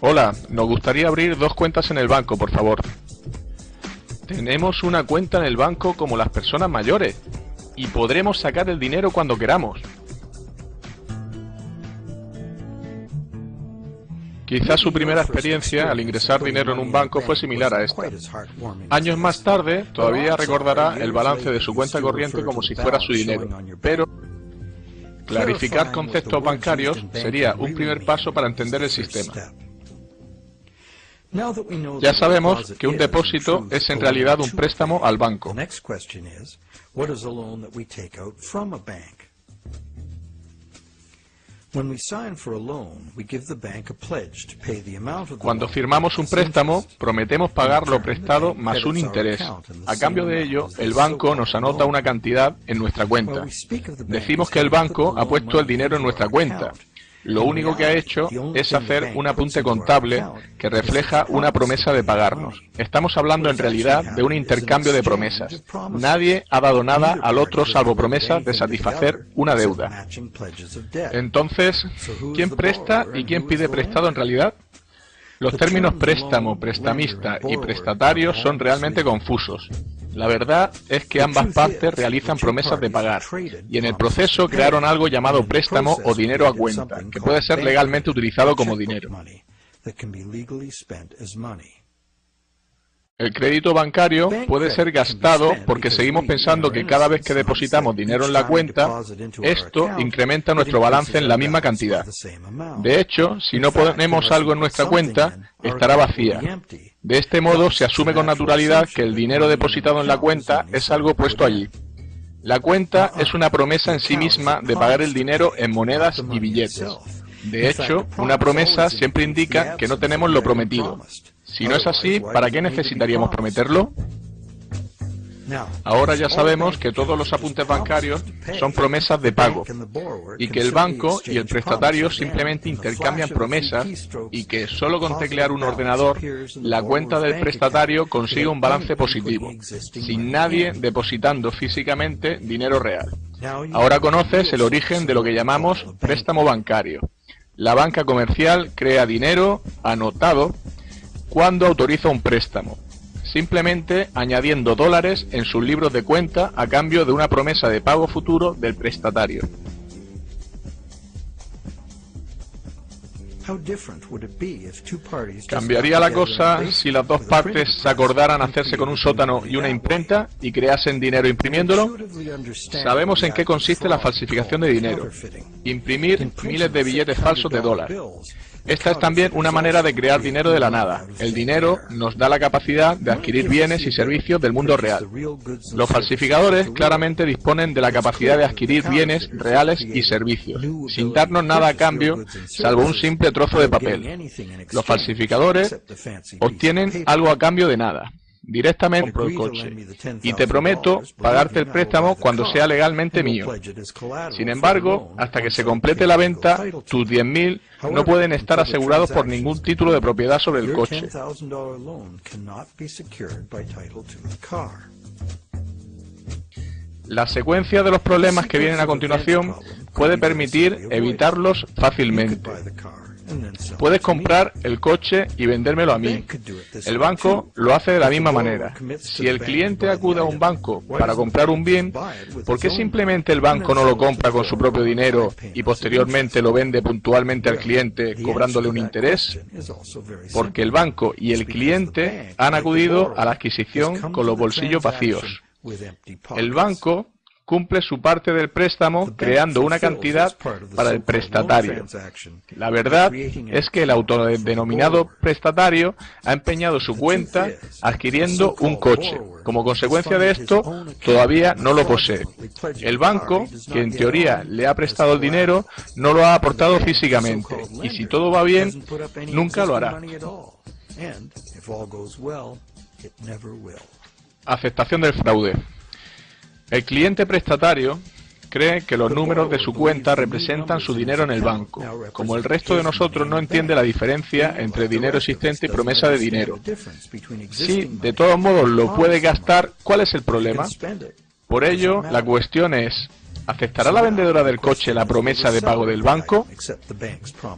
Hola, nos gustaría abrir 2 cuentas en el banco, por favor. Tenemos una cuenta en el banco como las personas mayores y podremos sacar el dinero cuando queramos. Quizás su primera experiencia al ingresar dinero en un banco fue similar a esta. Años más tarde, todavía recordará el balance de su cuenta corriente como si fuera su dinero, pero clarificar conceptos bancarios sería un primer paso para entender el sistema. Ya sabemos que un depósito es en realidad un préstamo al banco. Cuando firmamos un préstamo, prometemos pagar lo prestado más un interés. A cambio de ello, el banco nos anota una cantidad en nuestra cuenta. Decimos que el banco ha puesto el dinero en nuestra cuenta. Lo único que ha hecho es hacer un apunte contable que refleja una promesa de pagarnos. Estamos hablando en realidad de un intercambio de promesas. Nadie ha dado nada al otro salvo promesas de satisfacer una deuda. Entonces, ¿quién presta y quién pide prestado en realidad? Los términos préstamo, prestamista y prestatario son realmente confusos. La verdad es que ambas partes realizan promesas de pagar, y en el proceso crearon algo llamado préstamo o dinero a cuenta, que puede ser legalmente utilizado como dinero. El crédito bancario puede ser gastado porque seguimos pensando que cada vez que depositamos dinero en la cuenta, esto incrementa nuestro balance en la misma cantidad. De hecho, si no ponemos algo en nuestra cuenta, estará vacía. De este modo, se asume con naturalidad que el dinero depositado en la cuenta es algo puesto allí. La cuenta es una promesa en sí misma de pagar el dinero en monedas y billetes. De hecho, una promesa siempre indica que no tenemos lo prometido. Si no es así, ¿para qué necesitaríamos prometerlo? Ahora ya sabemos que todos los apuntes bancarios son promesas de pago y que el banco y el prestatario simplemente intercambian promesas y que solo con teclear un ordenador la cuenta del prestatario consigue un balance positivo, sin nadie depositando físicamente dinero real. Ahora conoces el origen de lo que llamamos préstamo bancario. La banca comercial crea dinero anotado cuando autoriza un préstamo, simplemente añadiendo dólares en sus libros de cuenta a cambio de una promesa de pago futuro del prestatario. ¿Cambiaría la cosa si las dos partes se acordaran hacerse con un sótano y una imprenta y creasen dinero imprimiéndolo? Sabemos en qué consiste la falsificación de dinero: imprimir miles de billetes falsos de dólar. Esta es también una manera de crear dinero de la nada. El dinero nos da la capacidad de adquirir bienes y servicios del mundo real. Los falsificadores claramente disponen de la capacidad de adquirir bienes reales y servicios, sin darnos nada a cambio, salvo un simple trozo de papel. Los falsificadores obtienen algo a cambio de nada, directamente por el coche, y te prometo pagarte el préstamo cuando sea legalmente mío. Sin embargo, hasta que se complete la venta, tus 10.000 no pueden estar asegurados por ningún título de propiedad sobre el coche. La secuencia de los problemas que vienen a continuación puede permitir evitarlos fácilmente. Puedes comprar el coche y vendérmelo a mí. El banco lo hace de la misma manera. Si el cliente acude a un banco para comprar un bien, ¿por qué simplemente el banco no lo compra con su propio dinero y posteriormente lo vende puntualmente al cliente cobrándole un interés? Porque el banco y el cliente han acudido a la adquisición con los bolsillos vacíos. El banco cumple su parte del préstamo creando una cantidad para el prestatario. La verdad es que el autodenominado prestatario ha empeñado su cuenta adquiriendo un coche. Como consecuencia de esto, todavía no lo posee. El banco, que en teoría le ha prestado el dinero, no lo ha aportado físicamente. Y si todo va bien, nunca lo hará. Aceptación del fraude. El cliente prestatario cree que los números de su cuenta representan su dinero en el banco. Como el resto de nosotros no entiende la diferencia entre dinero existente y promesa de dinero. Si de todos modos lo puede gastar, ¿cuál es el problema? Por ello, la cuestión es: ¿aceptará la vendedora del coche la promesa de pago del banco?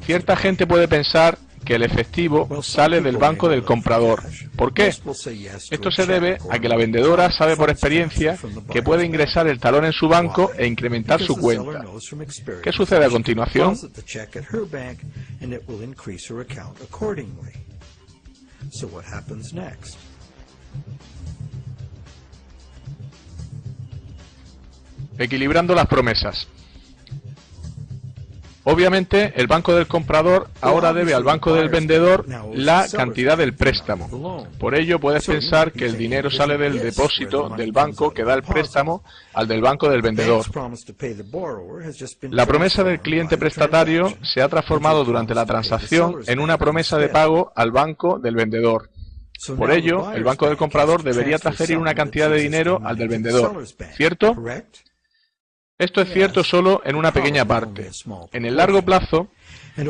Cierta gente puede pensar que el efectivo sale del banco del comprador. ¿Por qué? Esto se debe a que la vendedora sabe por experiencia que puede ingresar el talón en su banco e incrementar su cuenta. ¿Qué sucede a continuación? Equilibrando las promesas. Obviamente, el banco del comprador ahora debe al banco del vendedor la cantidad del préstamo. Por ello, puedes pensar que el dinero sale del depósito del banco que da el préstamo al del banco del vendedor. La promesa del cliente prestatario se ha transformado durante la transacción en una promesa de pago al banco del vendedor. Por ello, el banco del comprador debería transferir una cantidad de dinero al del vendedor, ¿cierto? Esto es cierto solo en una pequeña parte. En el largo plazo,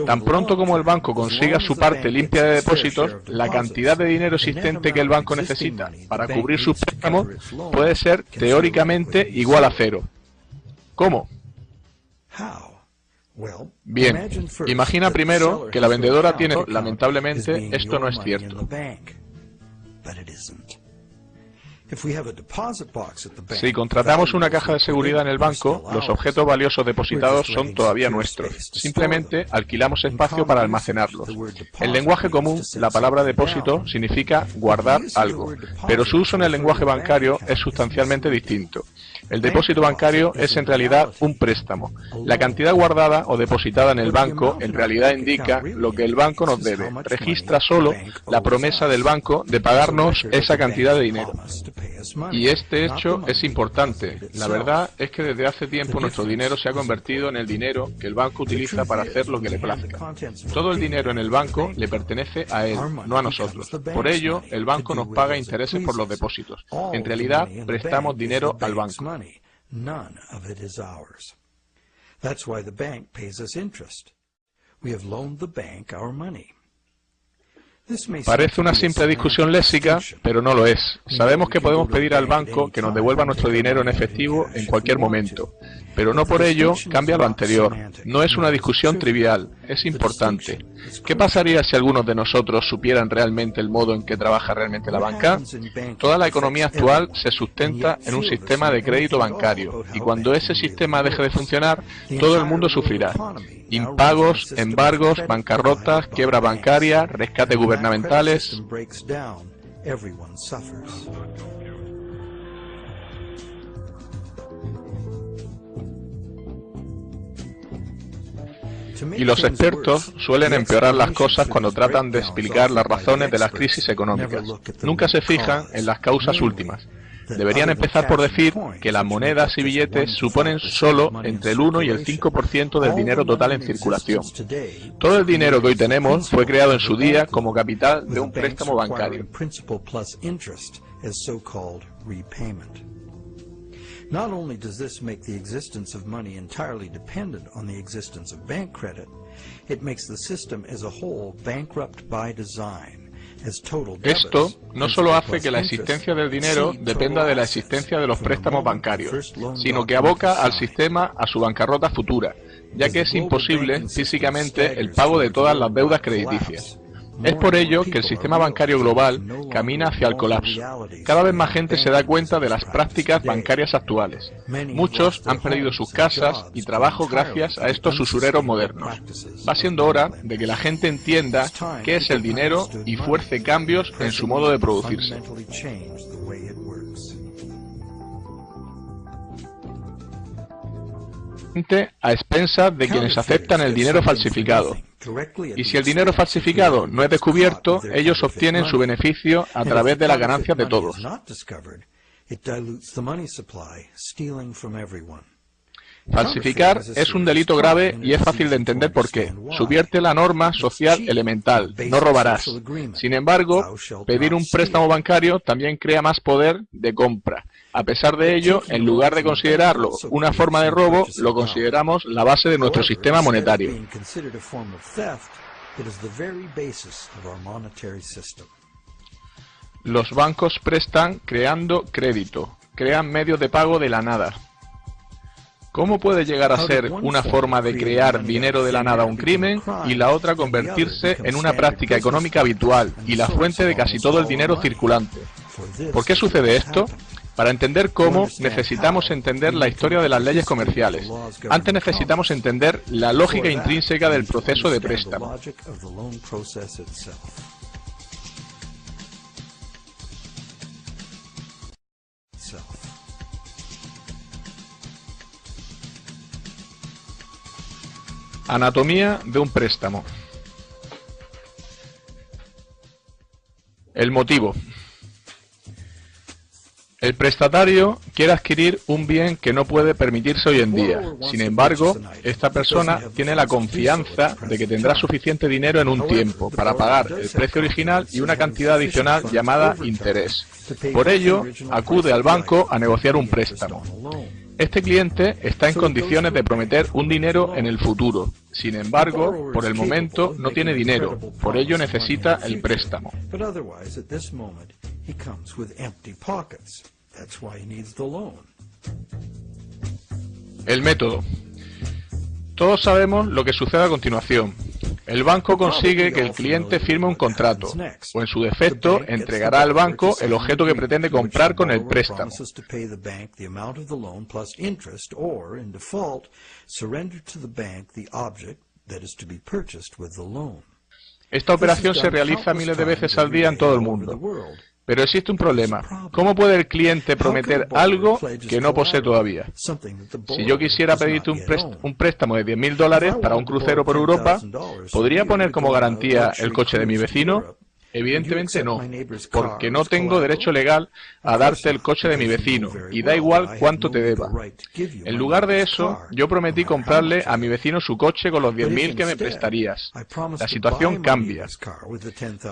tan pronto como el banco consiga su parte limpia de depósitos, la cantidad de dinero existente que el banco necesita para cubrir sus préstamos puede ser teóricamente igual a cero. ¿Cómo? Bien, imagina primero que la vendedora tiene... Lamentablemente, esto no es cierto. Si contratamos una caja de seguridad en el banco, los objetos valiosos depositados son todavía nuestros. Simplemente alquilamos espacio para almacenarlos. En lenguaje común, la palabra depósito significa guardar algo, pero su uso en el lenguaje bancario es sustancialmente distinto. El depósito bancario es en realidad un préstamo. La cantidad guardada o depositada en el banco en realidad indica lo que el banco nos debe. Registra solo la promesa del banco de pagarnos esa cantidad de dinero. Y este hecho es importante. La verdad es que desde hace tiempo nuestro dinero se ha convertido en el dinero que el banco utiliza para hacer lo que le plazca. Todo el dinero en el banco le pertenece a él, no a nosotros. Por ello, el banco nos paga intereses por los depósitos. En realidad, prestamos dinero al banco. None of it is ours. That's why the bank pays us interest. We have loaned the bank our money. Parece una simple discusión léxica, pero no lo es. Sabemos que podemos pedir al banco que nos devuelva nuestro dinero en efectivo en cualquier momento, pero no por ello cambia lo anterior. No es una discusión trivial, es importante. ¿Qué pasaría si algunos de nosotros supieran realmente el modo en que trabaja realmente la banca? Toda la economía actual se sustenta en un sistema de crédito bancario, y cuando ese sistema deje de funcionar, todo el mundo sufrirá. Impagos, embargos, bancarrotas, quiebra bancaria, rescate gubernamentales. Y los expertos suelen empeorar las cosas cuando tratan de explicar las razones de las crisis económicas. Nunca se fijan en las causas últimas. Deberían empezar por decir que las monedas y billetes suponen solo entre el 1 y el 5% del dinero total en circulación. Todo el dinero que hoy tenemos fue creado en su día como capital de un préstamo bancario. Not only does this make the existence of money entirely dependent on the existence of bank credit, it makes the system as a whole bankrupt by design. Esto no solo hace que la existencia del dinero dependa de la existencia de los préstamos bancarios, sino que aboca al sistema a su bancarrota futura, ya que es imposible físicamente el pago de todas las deudas crediticias. Es por ello que el sistema bancario global camina hacia el colapso. Cada vez más gente se da cuenta de las prácticas bancarias actuales. Muchos han perdido sus casas y trabajo gracias a estos usureros modernos. Va siendo hora de que la gente entienda qué es el dinero y fuerce cambios en su modo de producirse. a expensas de quienes aceptan el dinero falsificado. Y si el dinero falsificado no es descubierto, ellos obtienen su beneficio a través de las ganancias de todos. Falsificar es un delito grave y es fácil de entender por qué. Subvierte la norma social elemental, no robarás. Sin embargo, pedir un préstamo bancario también crea más poder de compra. A pesar de ello, en lugar de considerarlo una forma de robo, lo consideramos la base de nuestro sistema monetario. Los bancos prestan creando crédito, crean medios de pago de la nada. ¿Cómo puede llegar a ser una forma de crear dinero de la nada un crimen y la otra convertirse en una práctica económica habitual y la fuente de casi todo el dinero circulante? ¿Por qué sucede esto? Para entender cómo, necesitamos entender la historia de las leyes comerciales. Antes necesitamos entender la lógica intrínseca del proceso de préstamo. Anatomía de un préstamo. El motivo. El prestatario quiere adquirir un bien que no puede permitirse hoy en día. Sin embargo, esta persona tiene la confianza de que tendrá suficiente dinero en un tiempo para pagar el precio original y una cantidad adicional llamada interés. Por ello, acude al banco a negociar un préstamo. Este cliente está en condiciones de prometer un dinero en el futuro. Sin embargo, por el momento no tiene dinero, por ello necesita el préstamo. El método. Todos sabemos lo que sucede a continuación. El banco consigue que el cliente firme un contrato, o en su defecto, entregará al banco el objeto que pretende comprar con el préstamo. Esta operación se realiza miles de veces al día en todo el mundo. Pero existe un problema. ¿Cómo puede el cliente prometer algo que no posee todavía? Si yo quisiera pedirte un préstamo de $10.000 para un crucero por Europa, ¿podría poner como garantía el coche de mi vecino? Evidentemente no, porque no tengo derecho legal a darte el coche de mi vecino, y da igual cuánto te deba. En lugar de eso, yo prometí comprarle a mi vecino su coche con los 10.000 que me prestarías. La situación cambia.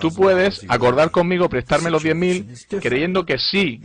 Tú puedes acordar conmigo prestarme los 10.000 creyendo que sí